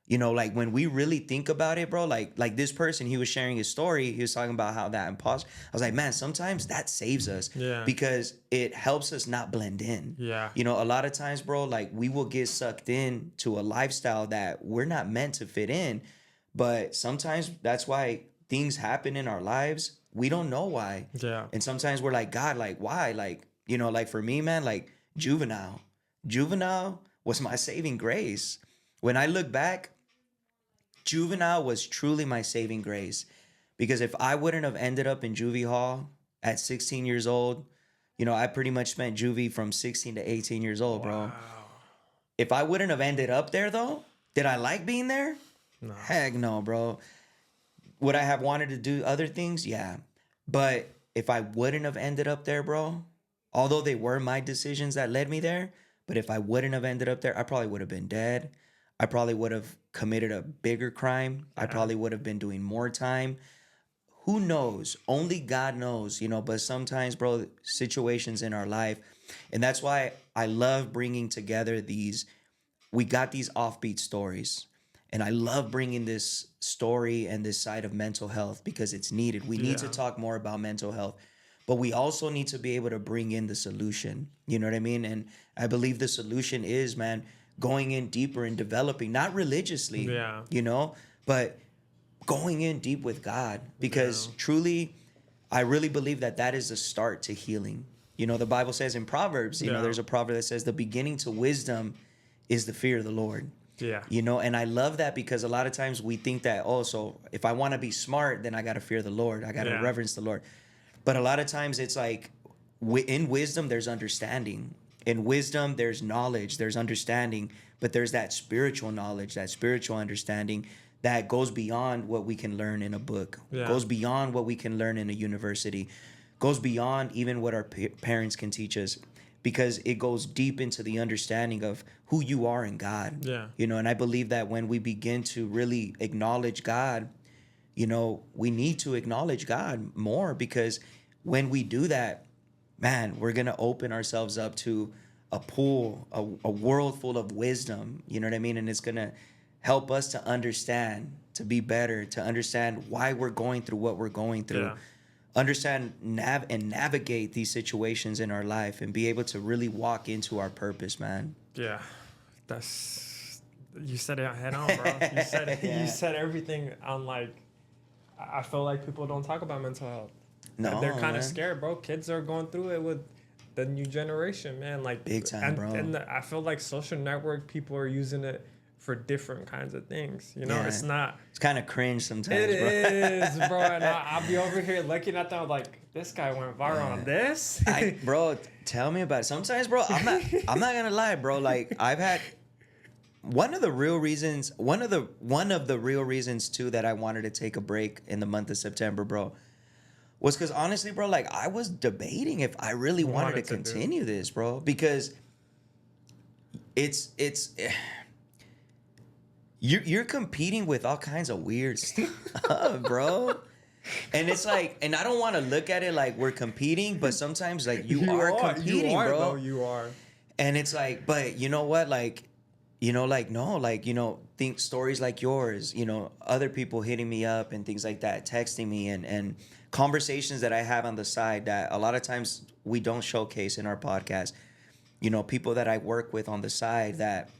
You know, like when we really think about it, bro, like this person, he was sharing his story. He was talking about how that imposter. I was like, man, sometimes that saves us. Yeah. Because it helps us not blend in. Yeah. You know, a lot of times, bro, like we will get sucked in to a lifestyle that we're not meant to fit in. But sometimes that's why things happen in our lives. We don't know why. Yeah. And sometimes we're like, God, like, why? Like, you know, like for me, man, like Juvenile was my saving grace. When I look back, Juvenile was truly my saving grace. Because if I wouldn't have ended up in juvie hall at 16 years old, you know, I pretty much spent juvie from 16 to 18 years old, bro. If I wouldn't have ended up there, though, did I like being there? No. Heck no, bro. Would I have wanted to do other things? Yeah. But if I wouldn't have ended up there, bro, although they were my decisions that led me there, but if I wouldn't have ended up there, I probably would have been dead. I probably would have committed a bigger crime. I probably would have been doing more time. Who knows? Only God knows, you know, but sometimes, bro, situations in our life. And that's why I love bringing together we got these offbeat stories. And I love bringing this story and this side of mental health because it's needed. We need to talk more about mental health, but we also need to be able to bring in the solution. You know what I mean? And I believe the solution is, man, going in deeper and developing, not religiously, you know, but going in deep with God because truly, I really believe that is the start to healing. You know, the Bible says in Proverbs, you know, there's a proverb that says the beginning to wisdom is the fear of the Lord. Yeah. You know, and I love that because a lot of times we think that, oh, so if I want to be smart, then I got to fear the Lord. I got to reverence the Lord. But a lot of times it's like in wisdom, there's understanding. In wisdom, there's knowledge, there's understanding, but there's that spiritual knowledge, that spiritual understanding that goes beyond what we can learn in a book, goes beyond what we can learn in a university, goes beyond even what our parents can teach us, because it goes deep into the understanding of who you are in God. Yeah. You know, and I believe that when we begin to really acknowledge God, you know, we need to acknowledge God more, because when we do that, man, we're going to open ourselves up to a pool, a world full of wisdom, you know what I mean? And it's going to help us to understand, to be better, to understand why we're going through what we're going through, understand and navigate these situations in our life, and be able to really walk into our purpose, man. Yeah, you said it head on, bro. You said it, you said everything on, like, I feel like people don't talk about mental health. No, they're kind of scared, bro. Kids are going through it with the new generation, man. Like, big time, bro. And I feel like social network people are using it for different kinds of things. You know, it's not. It's kind of cringe sometimes. It is, bro. And I'll be over here looking at them like, this guy went viral on this. Bro, tell me about it. Sometimes, bro, I'm not gonna lie, bro. Like, I've had one of the real reasons too that I wanted to take a break in the month of September, bro, was because honestly, bro, like, I was debating if I really wanted to continue this, bro, because it's you're competing with all kinds of weird stuff, bro. And it's like, and I don't want to look at it like we're competing, but sometimes, like, you are competing, bro. Though, you are. And it's like, but you know what, like, you know, like, no, like, you know, think stories like yours, you know, other people hitting me up and things like that, texting me, and conversations that I have on the side that a lot of times we don't showcase in our podcast. You know, people that I work with on the side that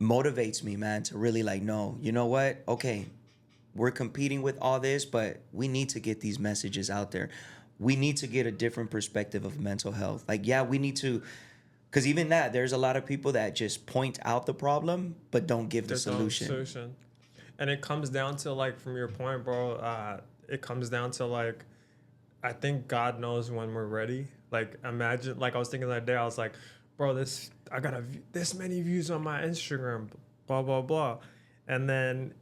motivates me, man, to really, like, no, you know what? Okay, we're competing with all this, but we need to get these messages out there. We need to get a different perspective of mental health. Like, yeah, we need to, because even that, there's a lot of people that just point out the problem, but don't give the solution. And it comes down to, like, from your point, bro, it comes down to, like, I think God knows when we're ready. Like, imagine, like, I was thinking that day, I was like, bro, I got this many views on my Instagram, blah, blah, blah. And then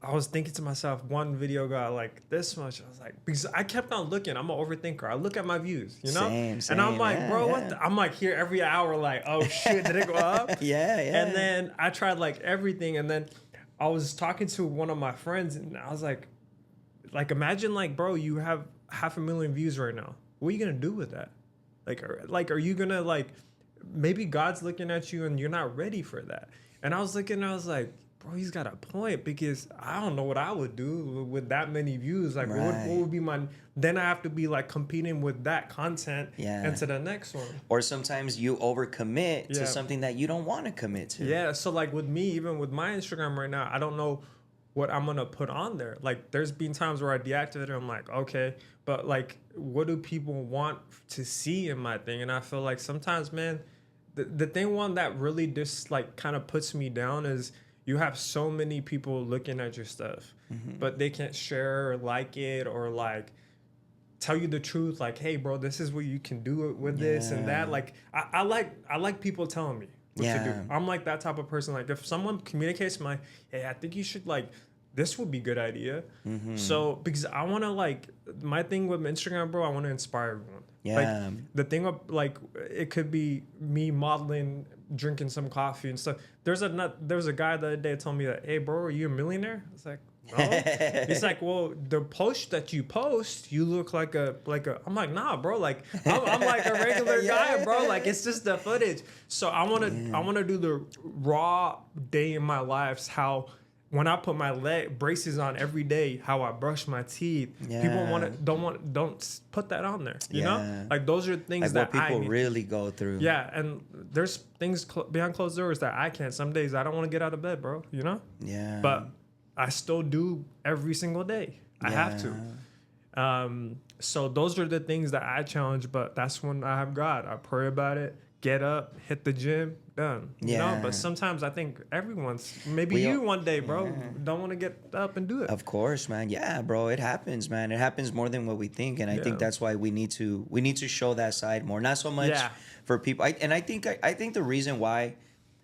I was thinking to myself, one video got like this much. I was like, because I kept on looking. I'm an overthinker. I look at my views, you know? Same, and I'm like, bro, what? I'm like here every hour, like, oh shit, did it go up? Yeah. And then I tried like everything. And then I was talking to one of my friends and I was like, imagine, like, bro, you have 500,000 views right now. What are you going to do with that? Are you going to, like, maybe God's looking at you and you're not ready for that. And I was looking, and I was like, bro, he's got a point, because I don't know what I would do with that many views. Like, what would be then I have to be, like, competing with that content into the next one. Or sometimes you overcommit to something that you don't want to commit to. Yeah, so, like, with me, even with my Instagram right now, I don't know what I'm going to put on there. Like, there's been times where I deactivate it, I'm like, okay, but, like, what do people want to see in my thing? And I feel like sometimes, man, the thing one that really just, like, kind of puts me down is you have so many people looking at your stuff, but they can't share or like it or, like, tell you the truth. Like, hey, bro, this is what you can do with this and that. Like, I like people telling me what to do. I'm like that type of person. Like, if someone communicates my, hey, I think you should, like, this would be a good idea. So, because I want to, like, my thing with Instagram, bro, I want to inspire everyone. Yeah. Like, the thing of, like, it could be me modeling, drinking some coffee and stuff. There was a guy the other day told me that, hey, bro, are you a millionaire? I was like, no. He's like, well, the post that you post, you look like a. I'm like, nah, bro. Like, I'm like a regular guy, bro. Like, it's just the footage. So I wanna do the raw day in my life, how when I put my leg braces on every day, how I brush my teeth. People don't put that on there. You know, like, those are things like that what people really go through. Yeah, and there's things behind closed doors that I can't. Some days I don't want to get out of bed, bro. You know. Yeah. But I still do every single day. I have to. So those are the things that I challenge. But that's when I have God. I pray about it. get up, hit the gym, done. You know? But sometimes I think maybe you one day, bro, don't want to get up and do it. Of course, man. Yeah, bro. It happens, man. It happens more than what we think. And I think that's why we need to show that side more. Not so much for people. I think the reason why,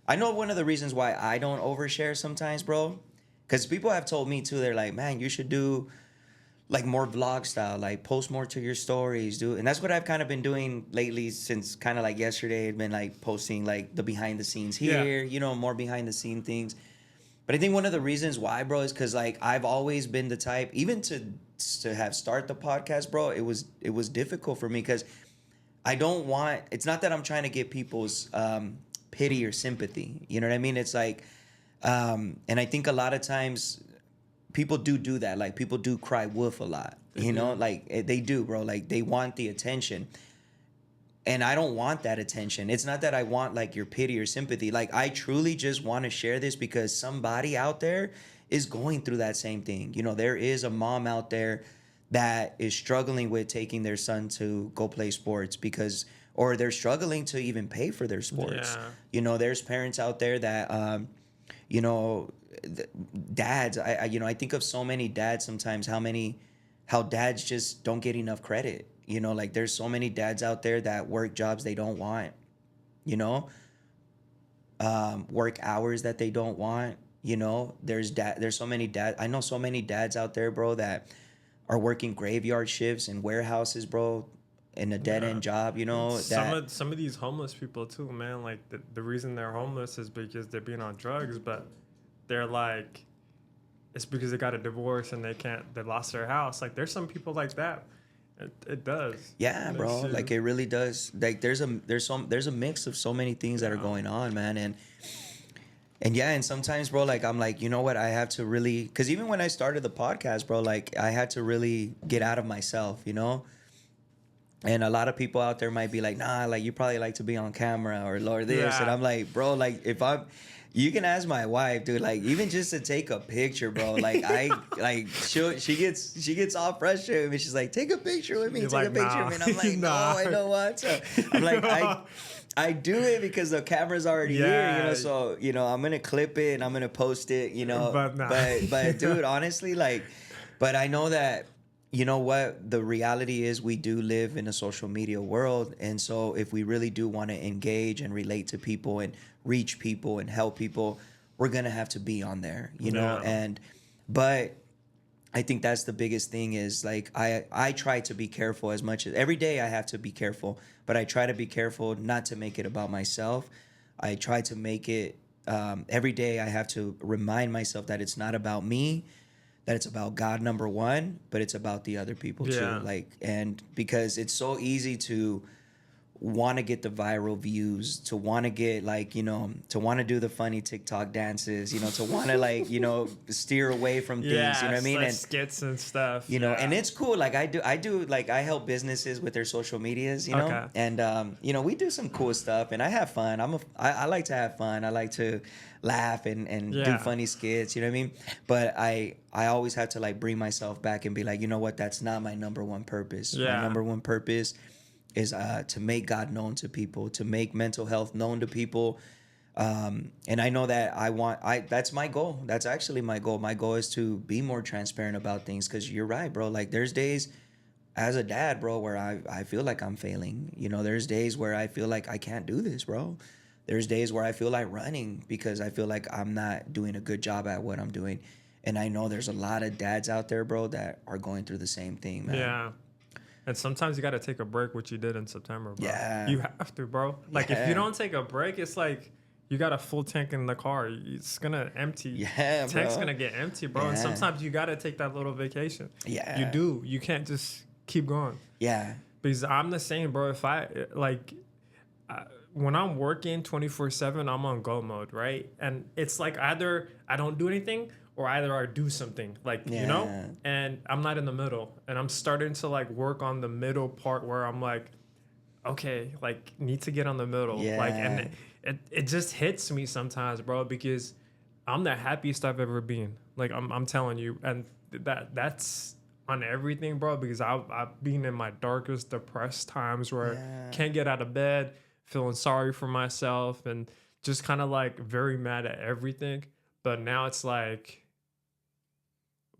I know one of the reasons why I don't overshare sometimes, bro, because people have told me too, they're like, man, you should do like more vlog style, like post more to your stories, dude. And that's what I've kind of been doing lately since kind of like yesterday. I've been like posting like the behind the scenes here, you know, more behind the scene things. But I think one of the reasons why, bro, is because like I've always been the type, even to have start the podcast, bro, it was difficult for me because I don't want, it's not that I'm trying to get people's pity or sympathy. You know what I mean? It's like, and I think a lot of times people do that. Like people do cry wolf a lot, you know, like they do, bro. Like they want the attention. And I don't want that attention. It's not that I want like your pity or sympathy. Like I truly just want to share this because somebody out there is going through that same thing. You know, there is a mom out there that is struggling with taking their son to go play sports or they're struggling to even pay for their sports. Yeah. You know, there's parents out there that, you know, dads, I think of so many dads sometimes, how dads just don't get enough credit. You know, like there's so many dads out there that work jobs they don't want, you know, work hours that they don't want, you know, there's so many dads. I know so many dads out there, bro, that are working graveyard shifts in warehouses, bro, in a dead end job, you know. Some of these homeless people too, man, like the reason they're homeless is because they're being on drugs, but they're like, it's because they got a divorce and they lost their house. Like there's some people like that. It does. Yeah, bro. Like it really does. Like there's a mix of so many things that are going on, man. And yeah, and sometimes, bro, like I'm like, you know what, I have to really, because even when I started the podcast, bro, like I had to really get out of myself, you know. And a lot of people out there might be like, nah, like you probably like to be on camera or this, and I'm like, bro, like you can ask my wife, dude, like even just to take a picture, bro, like she gets all frustrated with me. She's like, take a picture with me, take a picture with me. And I'm like, no, I don't want to. I'm like, I do it because the camera's already here, you know, so, you know, I'm going to clip it and I'm going to post it, you know, but dude, honestly, like, but I know that, you know what, the reality is we do live in a social media world. And so if we really do want to engage and relate to people and reach people and help people, we're going to have to be on there, you know, but I think that's the biggest thing is like, I try to be careful as much as every day I have to be careful, but I try to be careful not to make it about myself. I try to make it, every day I have to remind myself that it's not about me, that it's about God, number one, but it's about the other people too. Like, and because it's so easy to want to get the viral views, to want to get like, you know, to want to do the funny TikTok dances, you know, to want to like, you know, steer away from things, you know what I mean? Like and skits and stuff, you know, and it's cool. Like I do like I help businesses with their social medias, you know, and you know, we do some cool stuff and I have fun. I like to have fun. I like to laugh and do funny skits, you know what I mean? But I always have to like bring myself back and be like, you know what, that's not my number one purpose. My number one purpose is to make God known to people, to make mental health known to people. And I know that that's my goal. That's actually my goal. My goal is to be more transparent about things because you're right, bro. Like there's days as a dad, bro, where I feel like I'm failing. You know, there's days where I feel like I can't do this, bro. There's days where I feel like running because I feel like I'm not doing a good job at what I'm doing. And I know there's a lot of dads out there, bro, that are going through the same thing, man. Yeah. And sometimes you got to take a break, which you did in September, bro. Yeah. You have to, bro. Like, if you don't take a break, it's like you got a full tank in the car. It's going to empty. Yeah, bro. Tank's going to get empty, bro. Yeah. And sometimes you got to take that little vacation. Yeah. You do. You can't just keep going. Yeah. Because I'm the same, bro. If when I'm working 24/7, I'm on go mode, right? And it's like either I don't do anything or either I do something, like, you know? And I'm not in the middle. And I'm starting to, like, work on the middle part where I'm like, okay, like, need to get on the middle. Yeah. Like, and it just hits me sometimes, bro, because I'm the happiest I've ever been. Like, I'm telling you. And that's on everything, bro, because I've been in my darkest, depressed times where I can't get out of bed, feeling sorry for myself and just kind of like very mad at everything. But now it's like,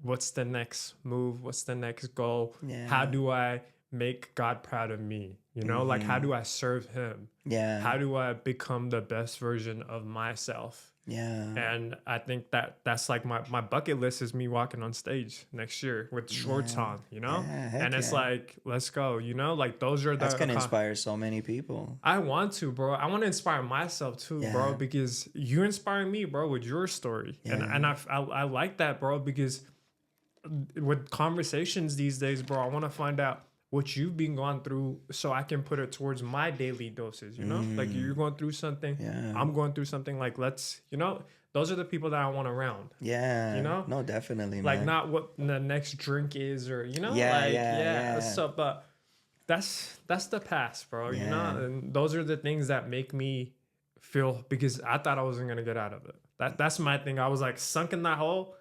what's the next move? What's the next goal? Yeah. How do I make God proud of me? You know, like how do I serve him? Yeah. How do I become the best version of myself? Yeah. And I think that's like my bucket list is me walking on stage next year with shorts on, you know? Yeah, heck and it's yeah. like, let's go, you know? Like those are That's gonna inspire so many people. I want to, bro. I want to inspire myself too, Yeah. bro, because you're inspiring me, bro, with your story. Yeah. And I like that, bro, because with conversations these days, bro, I want to find out what you've been going through so I can put it towards my daily doses, you know? Like you're going through something, Yeah. I'm going through something, like let's, you know, those are the people that I want around. Yeah. You know? No, definitely, Like man. not what the next drink is or, you know? Yeah, like, yeah. So, but that's the past, bro, you know? Yeah. And those are the things that make me feel, because I thought I wasn't going to get out of it. That's my thing. I was like sunk in that hole.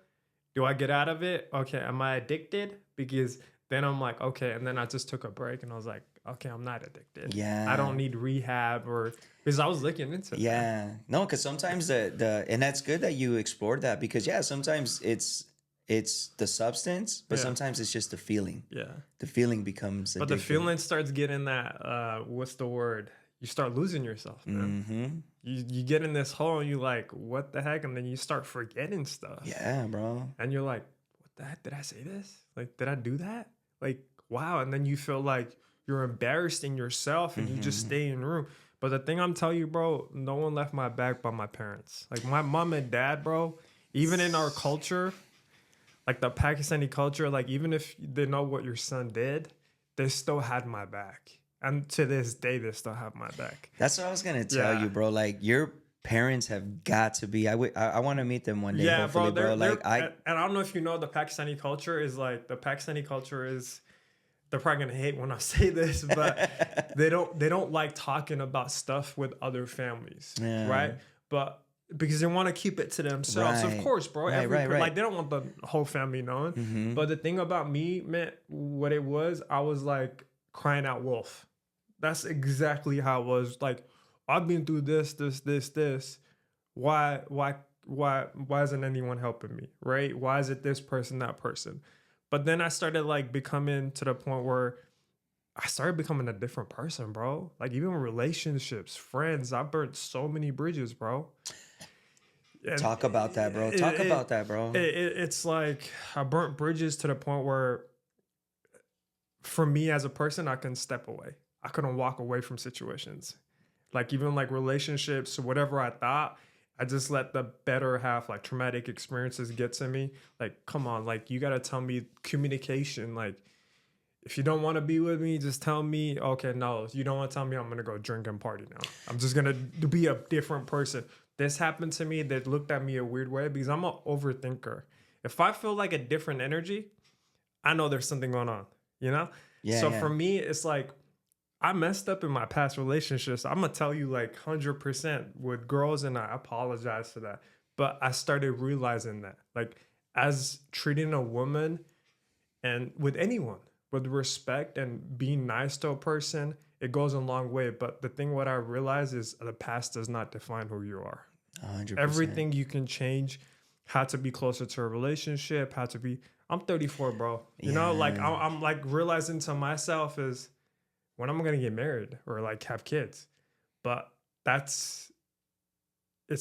Do I get out of it? Okay. Am I addicted? Because then I'm like, okay. And then I just took a break and I was like, okay, I'm not addicted. Yeah. I don't need rehab or, because I was looking into it. Yeah. No, because sometimes the and that's good that you explored that, because yeah, sometimes it's the substance, but Yeah. sometimes it's just the feeling. Yeah. The feeling becomes addictive. But the feeling starts getting that, what's the word? You start losing yourself, man. Mm-hmm. You get in this hole and you like, what the heck? And then you start forgetting stuff. Yeah, bro. And you're like, what the heck? Did I say this? Like, did I do that? Like, wow. And then you feel like you're embarrassed in yourself and you just stay in the room. But the thing I'm telling you, bro, no one left my back but my parents. Like my mom and dad, bro, even in our culture, like the Pakistani culture, like even if they know what your son did, they still had my back. And to this day, they still have my back. That's what I was gonna tell you, bro. Like your parents have got to be. I want to meet them one day. Yeah, hopefully, bro. Like and I don't know if you know, the Pakistani culture is like, they're probably gonna hate when I say this, but they don't like talking about stuff with other families, right? But because they want to keep it to themselves, Right. of course, bro. Right. Like they don't want the whole family knowing. But the thing about me, man, what it was, I was like crying out wolf. That's exactly how it was. Like, I've been through this. Why isn't anyone helping me, right? Why is it this person, that person? But then I started like becoming to the point where I started becoming a different person, bro. Like even relationships, friends, I burnt so many bridges, bro. And talk about that, bro. It's like I burnt bridges to the point where for me as a person, I couldn't step away. I couldn't walk away from situations. Like even like relationships, whatever I thought, I just let the better half, like traumatic experiences get to me. Like, come on, like you got to tell me communication. Like if you don't want to be with me, just tell me, okay, no, you don't want to tell me, I'm going to go drink and party now. I'm just going to be a different person. This happened to me. They looked at me a weird way because I'm an overthinker. If I feel like a different energy, I know there's something going on, you know? Yeah, so yeah. for me, it's like, I messed up in my past relationships. I'm going to tell you like 100% with girls, and I apologize for that. But I started realizing that, like, as treating a woman and with anyone with respect and being nice to a person, it goes a long way. But the thing what I realize is the past does not define who you are. 100%. Everything you can change, how to be closer to a relationship, I'm 34, bro. You know, like I'm like realizing to myself is, when am I gonna get married or like have kids? But it's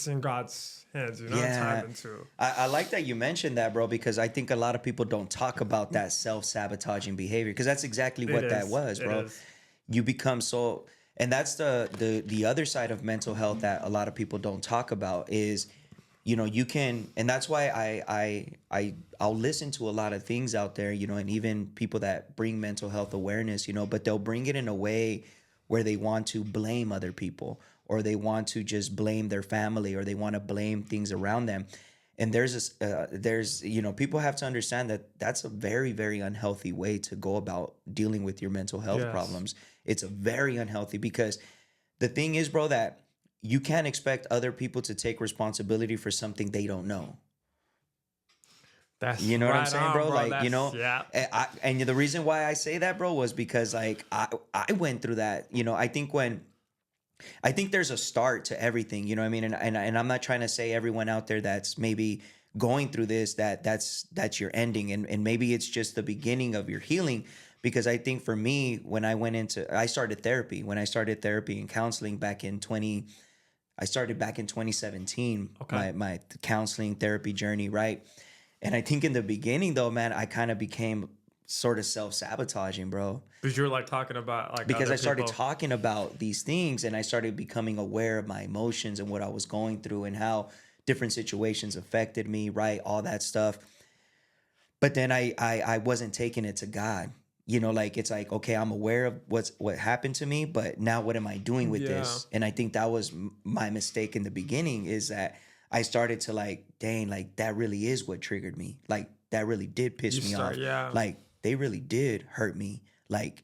in God's hands, you know. Yeah. Time into. I like that you mentioned that, bro, because I think a lot of people don't talk about that self-sabotaging behavior, because that's exactly what that was, bro. You become so, and that's the other side of mental health that a lot of people don't talk about is, you know, you can, and that's why I'll listen to a lot of things out there, you know, and even people that bring mental health awareness, you know, but they'll bring it in a way where they want to blame other people, or they want to just blame their family, or they want to blame things around them. And there's you know, people have to understand that that's a very, very unhealthy way to go about dealing with your mental health problems. It's a very unhealthy, because the thing is, bro, that you can't expect other people to take responsibility for something they don't know. That's, you know what I'm right saying, on, bro? Like, That's, you know, yeah. And the reason why I say that, bro, was because like I went through that. You know, I think when I think there's a start to everything, you know what I mean? And I'm not trying to say everyone out there that's maybe going through this that's your ending, and maybe it's just the beginning of your healing. Because I think for me, when I started therapy, and counseling back in 20 I started back in 2017, Okay. my counseling therapy journey, right? And I think in the beginning though, man, I kind of became sort of self-sabotaging, bro, Because you're like talking about like because other I started people. talking about these things, and I started becoming aware of my emotions and what I was going through and how different situations affected me, right? All that stuff. But then I wasn't taking it to God. You know, like it's like, okay, I'm aware of what happened to me, but now what am I doing with Yeah. this? And I think that was my mistake in the beginning, is that I started to like, dang, like that really is what triggered me. Like that really did piss You me start, off. yeah. Like they really did hurt me. Like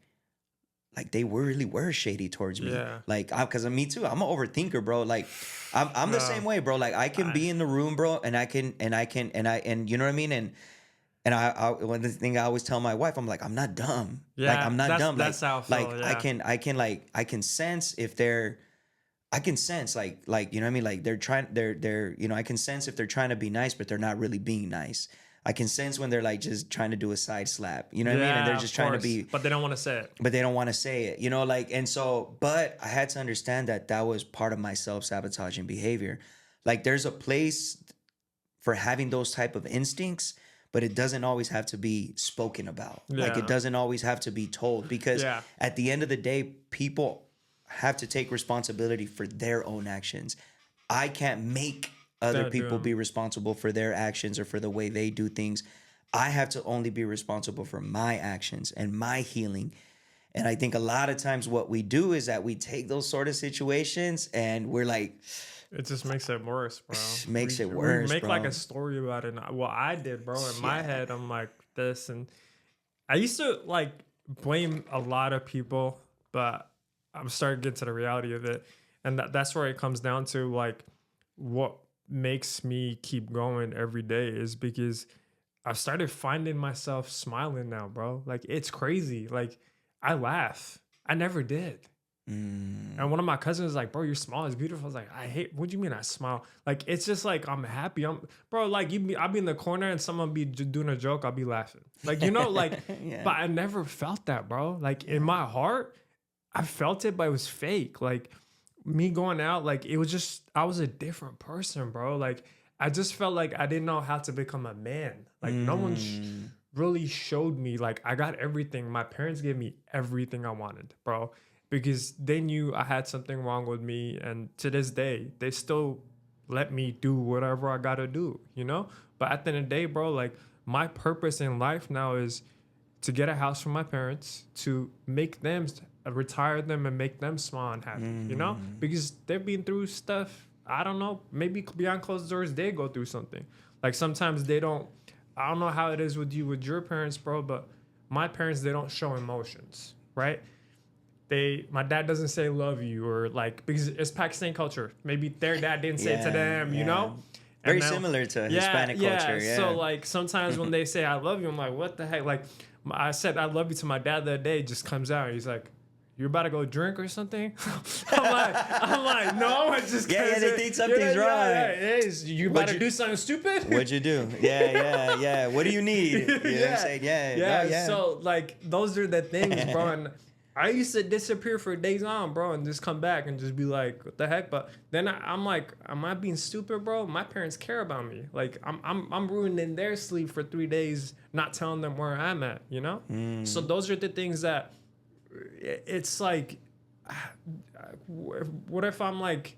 they really were shady towards me. Yeah. Like, cause me too. I'm an overthinker, bro. Like, I'm the No. same way, bro. Like I can be in the room, bro, and and you know what I mean. And one the thing I always tell my wife, I'm like, I'm not dumb. Like Yeah, I'm not dumb. that's how I feel, like yeah. I can sense if they're. I can sense like you know what I mean. Like they're you know, I can sense if they're trying to be nice, but they're not really being nice. I can sense when they're like just trying to do a side slap. You know what I mean? And they're Yeah, just of trying to course. be, But they don't want to say it. but they don't want to say it, you know, like, and so, but I had to understand that that was part of my self-sabotaging behavior. Like there's a place for having those type of instincts, but it doesn't always have to be spoken about. Like it Yeah. doesn't always have to be told, because Yeah. at the end of the day, people have to take responsibility for their own actions. I can't make other Don't do people 'em. be responsible for their actions or for the way they do things. I have to only be responsible for my actions and my healing. And I think a lot of times what we do is that we take those sort of situations and we're like, It just makes it worse, bro. makes it We worse, make like bro. a story about it. Well, I did, bro. In my Yeah. head, I'm like this, and I used to like blame a lot of people, but I'm starting to get to the reality of it, and that's where it comes down to like what makes me keep going every day is because I've started finding myself smiling now, bro. Like it's crazy. Like I laugh. I never did. And one of my cousins was like, bro, your smile is beautiful. I was like, I hate, what do you mean I smile? Like, it's just like, I'm happy. Bro, like, I'll be in the corner and someone be doing a joke, I'll be laughing. Like, you know, like, Yeah. but I never felt that, bro. Like, in my heart, I felt it, but it was fake. Like, me going out, like, it was just, I was a different person, bro. Like, I just felt like I didn't know how to become a man. Like, no one really showed me, like, I got everything. My parents gave me everything I wanted, bro, because they knew I had something wrong with me. And to this day, they still let me do whatever I gotta do, you know? But at the end of the day, bro, like, my purpose in life now is to get a house for my parents, to make them, retire them and make them smile and happy, you know? Because they've been through stuff, I don't know, maybe behind closed doors, they go through something. Like sometimes they don't, I don't know how it is with you, with your parents, bro, but my parents, they don't show emotions, right? My dad doesn't say love you, or like, because it's Pakistan culture. Maybe their dad didn't say it to them, you know? Very And now- similar to Hispanic culture. Yeah. So like sometimes when they say I love you, I'm like, what the heck? Like I said I love you to my dad the other day, just comes out and he's like, you're about to go drink or something? I'm like, no, I just Yeah, they think something's wrong. You about to do something stupid? What'd you do? Yeah. What do you need? You know what I'm saying? Yeah. So like those are the things, bro. And I used to disappear for days on, bro, and just come back and just be like, what the heck? But then I'm like, am I being stupid, bro? My parents care about me. Like I'm ruining their sleep for 3 days, not telling them where I'm at, you know? So those are the things that it's like, what if I'm like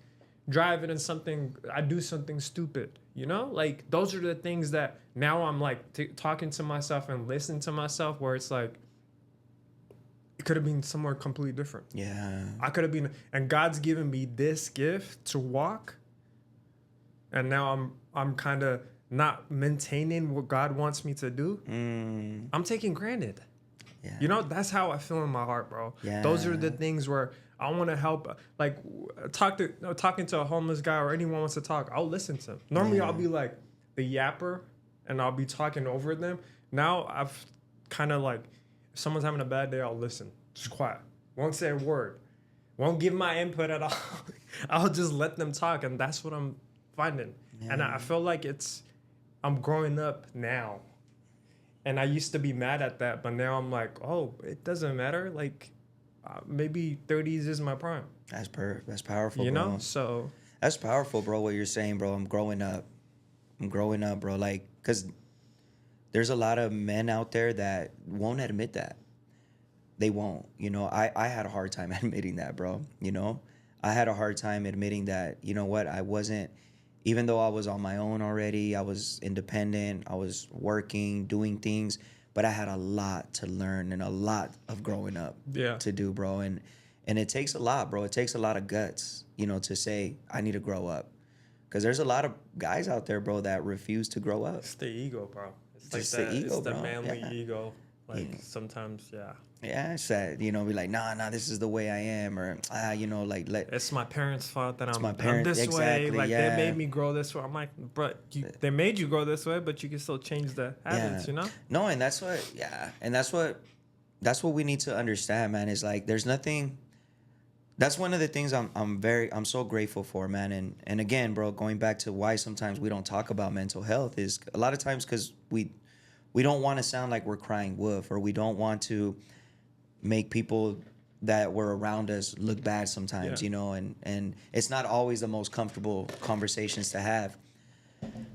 driving in something, I do something stupid, you know? Like those are the things that now I'm like talking to myself and listening to myself, where it's like, it could have been somewhere completely different. Yeah. I could have been, and God's given me this gift to walk, and now I'm kind of not maintaining what God wants me to do. I'm taking granted. Yeah. You know, that's how I feel in my heart, bro. Yeah. Those are the things where I want to help. Like talking to a homeless guy or anyone wants to talk, I'll listen to them. Normally, I'll be like the yapper, and I'll be talking over them. Now I've kind of like, if someone's having a bad day, I'll listen. Just quiet. Won't say a word. won't give my input at all. I'll just let them talk, and that's what I'm finding. Yeah. And I feel like I'm growing up now, and I used to be mad at that, but now I'm like, oh, it doesn't matter. Like, maybe 30s is my prime. That's powerful, You bro. know, so That's powerful, bro. What you're saying, bro. I'm growing up, bro. Like, cause there's a lot of men out there that won't admit that. They won't. You know, I had a hard time admitting that, bro. You know, I had a hard time admitting that, you know what, I wasn't, even though I was on my own already, I was independent, I was working, doing things, but I had a lot to learn and a lot of growing up yeah, to do, bro. And it takes a lot, bro. It takes a lot of guts, you know, to say, I need to grow up. Because there's a lot of guys out there, bro, that refuse to grow up. it's the ego, bro. It's Just like the that. ego, It's the bro. manly Yeah. ego. Like Yeah. sometimes, yeah. Yeah, it's sad, you know, be like, nah, this is the way I am, or you know, like It's my parents' fault that I'm parents, this way. exactly, Like yeah. they made me grow this way. I'm like, bro, they made you grow this way, but you can still change the habits, you know? No, and that's what we need to understand, man. Is like there's nothing. That's one of the things I'm so grateful for, man. And again, bro, going back to why sometimes we don't talk about mental health is a lot of times because we don't want to sound like we're crying wolf, or we don't want to make people that were around us look bad sometimes, Yeah. you know, and it's not always the most comfortable conversations to have.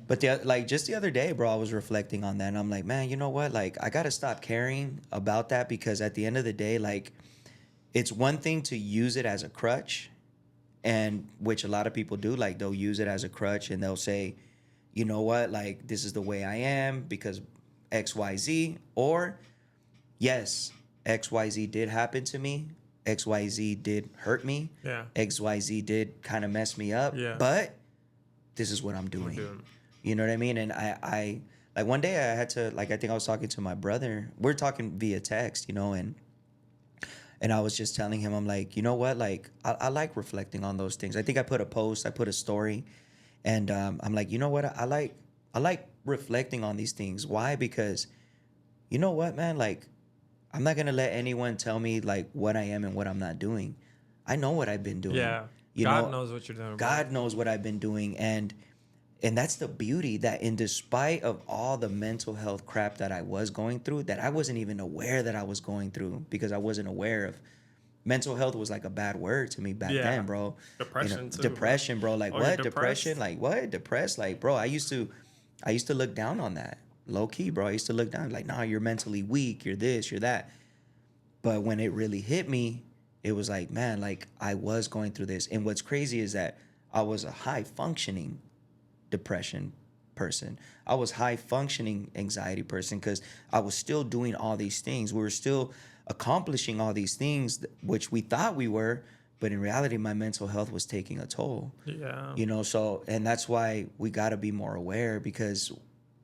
But just the other day, bro, I was reflecting on that, and I'm like, man, you know what? Like, I gotta stop caring about that, because at the end of the day, like, it's one thing to use it as a crutch, and which a lot of people do. Like, they'll use it as a crutch, and they'll say, you know what? Like, this is the way I am because X, Y, Z. Or, yes, X, Y, Z did happen to me. X, Y, Z did hurt me. Yeah. X, Y, Z did kind of mess me up. Yeah. But this is what I'm doing. You know what I mean? And I like one day I had to, like, I think I was talking to my brother. We're talking via text, you know, and I was just telling him, I'm like, you know what? Like, I like reflecting on those things. I think I put a story, and I'm like, you know what? I like reflecting on these things. Why? Because, you know what, man? Like, I'm not gonna let anyone tell me like what I am and what I'm not doing. I know what I've been doing. Yeah. You God know, knows what you're doing. God knows what I've been doing, and that's the beauty, that in despite of all the mental health crap that I was going through, that I wasn't even aware that I was going through, because I wasn't aware of mental health was like a bad word to me back then, bro. Depression, you know, too, depression, bro. Like, Oh, you're what? depressed? Depression? Like, what? Depressed? Like, bro, I used to look down on that. Low key, bro. I used to look down like, nah, you're mentally weak, you're this, you're that. But when it really hit me, it was like, man, like, I was going through this. And what's crazy is that I was a high functioning depression person. I was high functioning anxiety person, because I was still doing all these things. We were still accomplishing all these things, which we thought we were, but in reality, my mental health was taking a toll. Yeah. You know, so, and that's why we got to be more aware, because,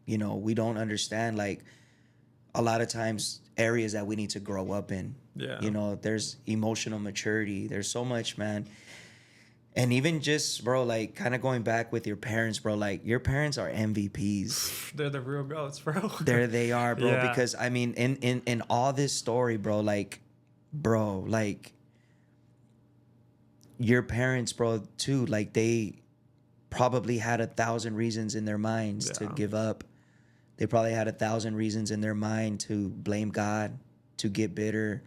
you know, we don't understand, like, a lot of times areas that we need to grow up in. Yeah. You know, there's emotional maturity. There's so much, man. And even just, bro, like, kind of going back with your parents, bro, like, your parents are MVPs. They're the real goats, bro. There they are, bro. Yeah. Because, I mean, in all this story, bro, like, your parents, bro, too, like, they probably had 1,000 reasons in their minds to Yeah. give up. They probably had 1,000 reasons in their mind to blame God, to get bitter.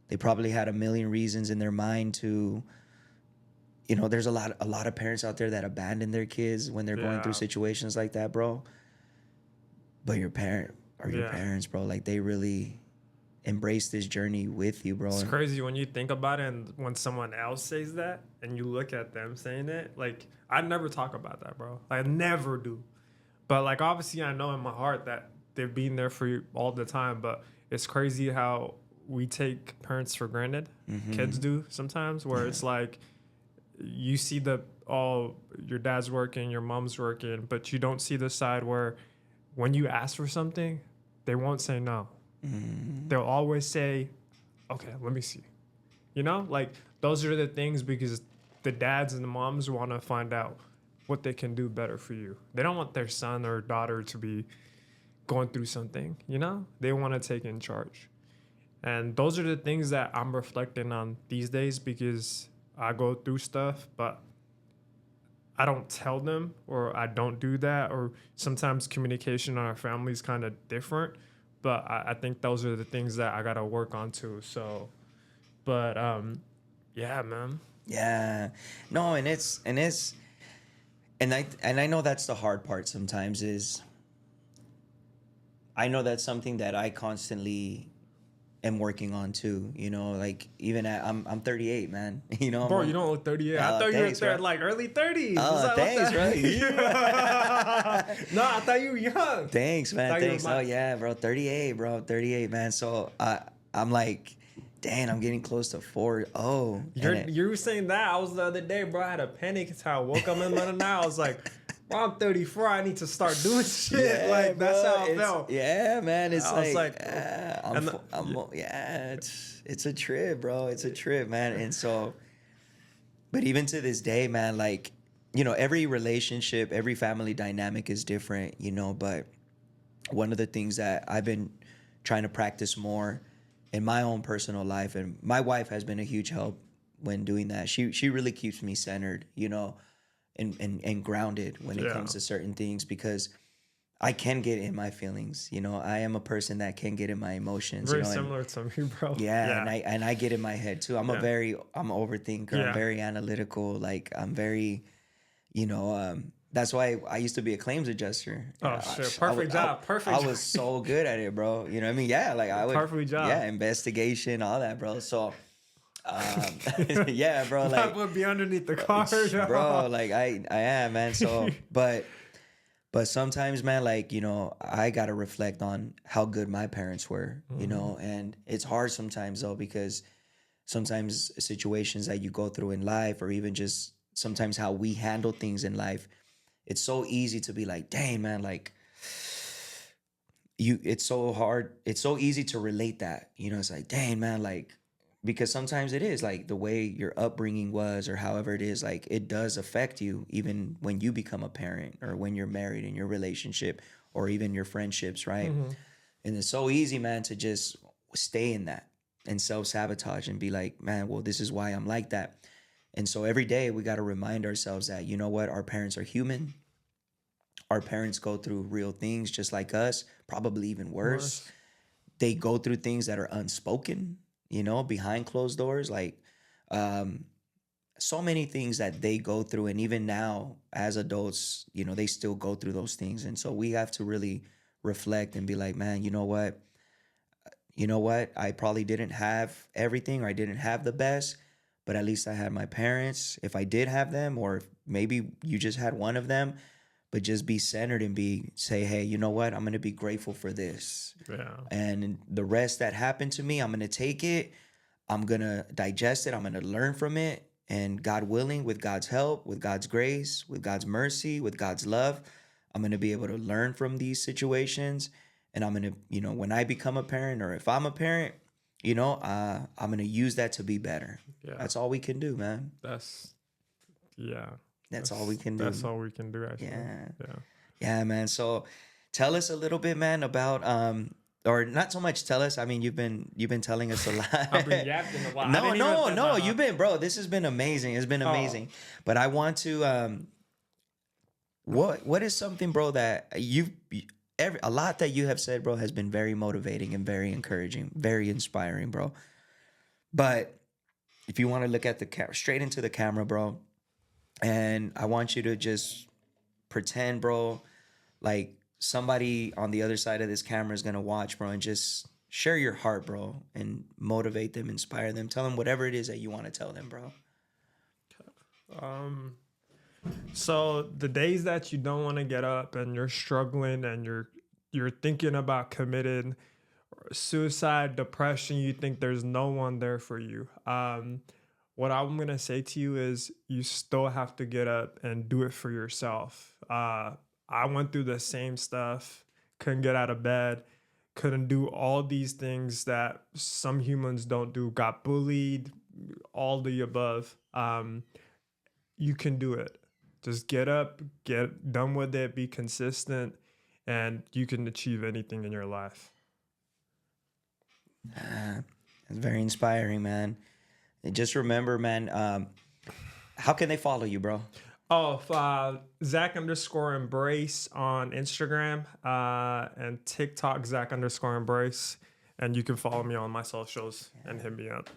They probably had 1,000,000 reasons in their mind to, you know, there's a lot of parents out there that abandon their kids when they're going through Yeah. situations like that, bro. But your Yeah. parents, bro, like, they really embrace this journey with you, bro. It's crazy when you think about it, and when someone else says that and you look at them saying it. Like, I never talk about that, bro. I never do. But, like, obviously I know in my heart that they've been there for you all the time. But it's crazy how we take parents for granted. Mm-hmm. Kids do sometimes, where it's like you see your dad's working, your mom's working, but you don't see the side where when you ask for something, they won't say no. Mm-hmm. They'll always say, okay, let me see. You know, like, those are the things, because the dads and the moms want to find out what they can do better for you. They don't want their son or daughter to be going through something, you know? They want to take in charge. And those are the things that I'm reflecting on these days, because I go through stuff, but I don't tell them, or I don't do that, or sometimes communication in our family is kind of different. But I think those are the things that I gotta work on too. So, but yeah, man. Yeah. No, and I know that's the hard part sometimes is I know that's something that I constantly am working on too, like even I'm 38, man. Bro, you don't look 38. I thought thanks, you were bro. like early 30s. Thanks, bro. No, I thought you were young. Thanks, man. Thought you were Thanks. Oh yeah, bro. 38, bro. 38, man. So I'm like, dang, I'm getting close to 4. Oh, You were saying that. I was the other day, bro. I had a panic attack. I woke up in the middle of the night. I was like, bro, I'm 34. I need to start doing shit. yeah, Like, bro, that's how I felt. Yeah, man. It's I was like, like, yeah, it's a trip, bro. It's a trip, man. And so, but even to this day, man, like, every relationship, every family dynamic is different, but one of the things that I've been trying to practice more in my own personal life, and my wife has been a huge help when doing that. She really keeps me centered, and grounded when it comes to certain things, because I can get in my feelings. I am a person that can get in my emotions. Very similar to me, bro. Yeah, and I get in my head too. I'm an overthinker. Yeah. I'm very analytical. Like I'm very, that's why I used to be a claims adjuster. Oh shit! Perfect job. Perfect. I was so good at it, bro. You know what I mean? Yeah, like I would. Perfect job. Yeah, investigation, all that, bro. So, yeah, bro. That Like would be underneath the car, bro. Like I am, man. So, but sometimes, man, like, I got to reflect on how good my parents were, and it's hard sometimes, though, because sometimes situations that you go through in life, or even just sometimes how we handle things in life, it's so easy to be like, dang, man, like, it's so hard. It's so easy to relate that, it's like, dang, man, like, because sometimes it is like the way your upbringing was, or however it is, like it does affect you even when you become a parent, or when you're married in your relationship, or even your friendships, right? And it's so easy, man, to just stay in that and self-sabotage and be like, man, well, this is why I'm like that. And so every day we got to remind ourselves that, you know what, our parents are human. Our parents go through real things just like us, probably even worse. They go through things that are unspoken, behind closed doors, like so many things that they go through. And even now as adults, they still go through those things. And so we have to really reflect and be like, man, you know what? I probably didn't have everything, or I didn't have the best, but at least I had my parents. If I did have them, or maybe you just had one of them, but just be centered and say, hey, you know what? I'm going to be grateful for this. Yeah. And the rest that happened to me, I'm going to take it. I'm going to digest it. I'm going to learn from it. And God willing, with God's help, with God's grace, with God's mercy, with God's love, I'm going to be able to learn from these situations. And I'm going to, when I become a parent, or if I'm a parent, I'm going to use that to be better. Yeah. That's all we can do, man. That's all we can do. That's all we can do, actually. Yeah, man. So tell us a little bit, man, about or not so much tell us. I mean, you've been telling us a lot. I've been yapping a lot. No. You've been, bro. This has been amazing. It's been amazing. But I want to what is something, bro, that a lot that you have said, bro, has been very motivating and very encouraging, very inspiring, bro. But if you want to look at straight into the camera, bro, and I want you to just pretend, bro, like somebody on the other side of this camera is going to watch, bro, and just share your heart, bro, and motivate them, inspire them, tell them whatever it is that you want to tell them, bro. So the days that you don't want to get up and you're struggling and you're thinking about committing suicide, depression, you think there's no one there for you. What I'm going to say to you is you still have to get up and do it for yourself. I went through the same stuff, couldn't get out of bed, couldn't do all these things that some humans don't do, got bullied, all the above. You can do it. Just get up, get done with it, be consistent, and you can achieve anything in your life. It's very inspiring, man. And just remember, man, How can they follow you, bro? Oh, Zac_embrace on Instagram and TikTok, Zac_embrace. And you can follow me on my socials and hit me up.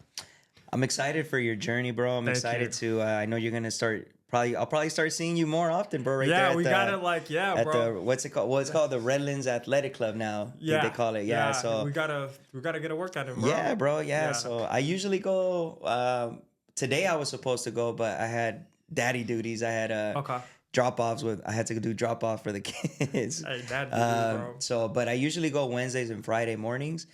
I'm excited for your journey, bro. I'm Thank excited you. to. I know you're gonna start. I'll probably start seeing you more often, bro. Right there. Yeah, At we the, gotta like, yeah, at bro. the what's it called? Well, it's called the Redlands Athletic Club now. I Yeah, think they call it. Yeah. So we gotta get a workout in, bro. yeah, bro. Yeah. Yeah. So I usually go. Today I was supposed to go, but I had daddy duties. I had Okay. drop offs with. I had to do drop off for the kids. Hey, that dude, bro. So, but I usually go Wednesdays and Friday mornings.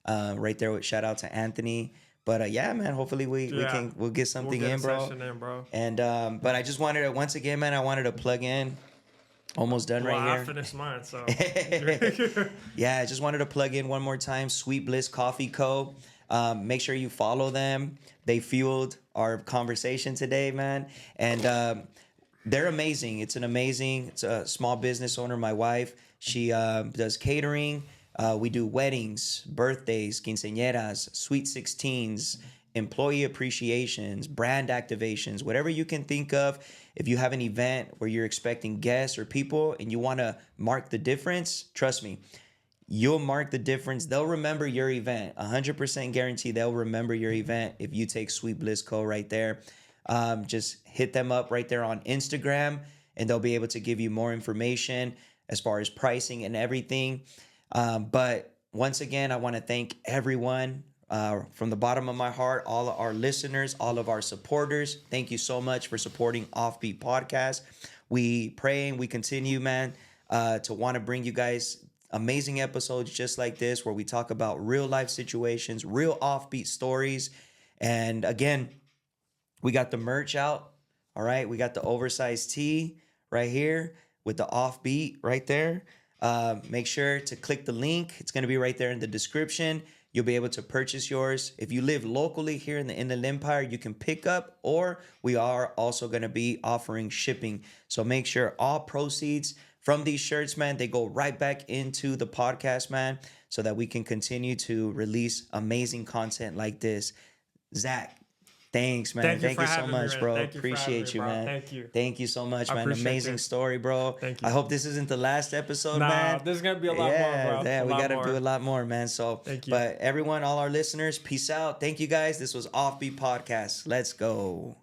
Right there with shout out to Anthony. But yeah, man. Hopefully we'll get something We'll get in, a bro. session in, bro. And but I just wanted to once again, man. I wanted to plug in. Almost done Well, right I here. finished mine, so. Yeah, I just wanted to plug in one more time. Sweet Bliss Coffee Co. Make sure you follow them. They fueled our conversation today, man. And they're amazing. It's a small business owner, my wife. She does catering. We do weddings, birthdays, quinceañeras, sweet 16s, employee appreciations, brand activations, whatever you can think of. If you have an event where you're expecting guests or people and you want to mark the difference, trust me, you'll mark the difference. They'll remember your event. 100% guarantee they'll remember your event if you take Sweet Bliss Co. right there. Just hit them up right there on Instagram and they'll be able to give you more information as far as pricing and everything. But once again, I want to thank everyone from the bottom of my heart, all of our listeners, all of our supporters. Thank you so much for supporting Offbeat Podcast. We pray and we continue, man, to want to bring you guys amazing episodes just like this, where we talk about real life situations, real offbeat stories. And again, we got the merch out. All right. We got the oversized tee right here with the offbeat right there. Make sure to click the link. It's going to be right there in the description. You'll be able to purchase yours. If you live locally here in the Inland Empire, you can pick up, or we are also going to be offering shipping. So make sure all proceeds from these shirts, man, they go right back into the podcast, man, so that we can continue to release amazing content like this. Zac, thanks, man. Thank you so much, bro. Appreciate you, man. Thank you. Thank you so much, man. Amazing story, bro. Thank you. I hope this isn't the last episode, man. There's gonna be a lot more, bro. Yeah, we gotta do a lot more, man. So, thank you. But everyone, all our listeners, peace out. Thank you, guys. This was Offbeat Podcast. Let's go.